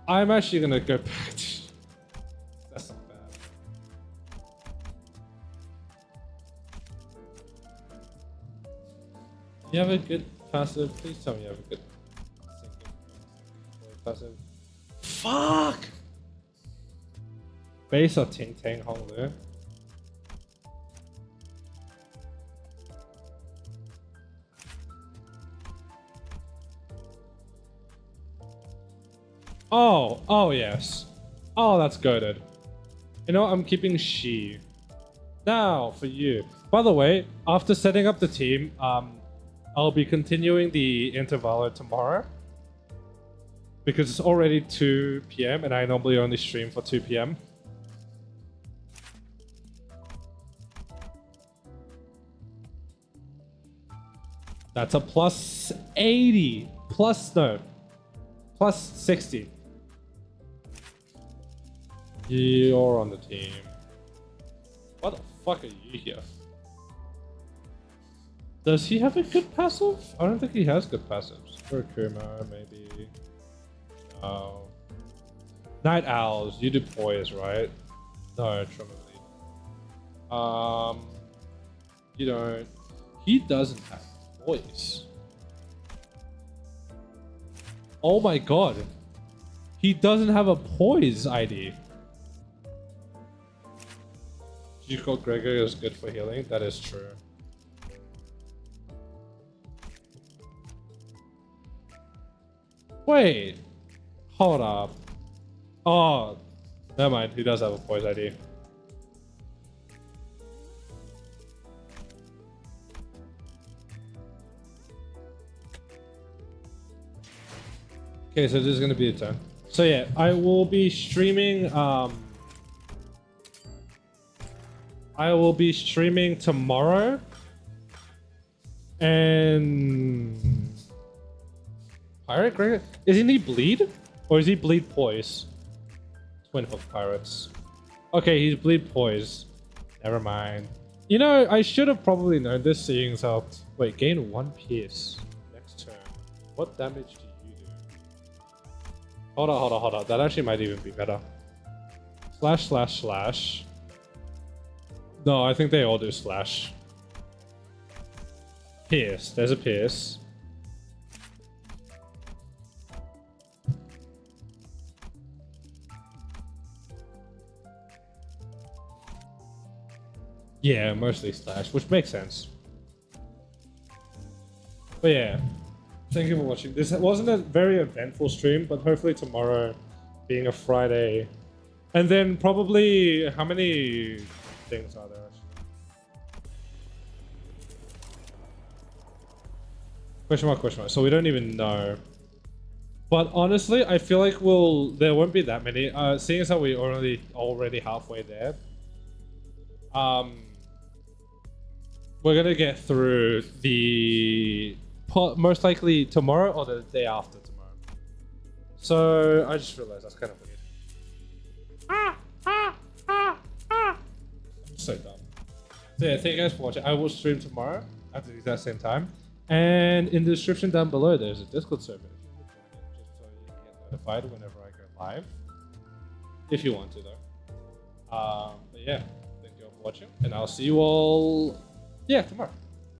I'm actually gonna go back to... That's not bad. You have a good passive? Please tell me you have a good passive. Fuck! Base or Ting Tang Hong Lu? Oh yes. Oh, that's goated. You know, I'm keeping Shi. Now, for you. By the way, after setting up the team, I'll be continuing the intervallo tomorrow. Because it's already 2 PM and I normally only stream for 2 PM. That's a plus 80. Plus 60. You're on the team. What the fuck are you here? Does he have a good passive? I don't think he has good passives. For Kuma, maybe. No. Night Owls, you do poise, right? No, Tremor. You don't. He doesn't have poise. Oh my god. He doesn't have a poise ID. You called Gregor is good for healing? That is true. Wait. Hold up. Oh. Never mind. He does have a poise ID. Okay, so this is gonna be a turn. So yeah, I will be streaming I will be streaming tomorrow. And Pirate Greg, isn't he bleed? Or is he bleed poise? Twin Hook Pirates. Okay, he's bleed poise. Never mind. You know, I should have probably known this, seeing as how... Wait, gain 1 pierce next turn. What damage do you do? Hold on. That actually might even be better. Slash, slash, slash. No, I think they all do slash. Pierce. There's a pierce. Yeah, mostly slash, which makes sense. But yeah, thank you for watching. This wasn't a very eventful stream, but hopefully tomorrow, being a Friday, and then probably how many things are there? Question mark. So we don't even know. But honestly, I feel like there won't be that many. Seeing as how we're already halfway there. We're gonna get through the most likely tomorrow or the day after tomorrow. So I just realized that's kind of weird. I'm so dumb. So yeah, thank you guys for watching. I will stream tomorrow at the exact same time. And in the description down below, there's a Discord server. Just so you can get notified whenever I go live. If you want to, though. But yeah, thank you all for watching. And I'll see you all, tomorrow.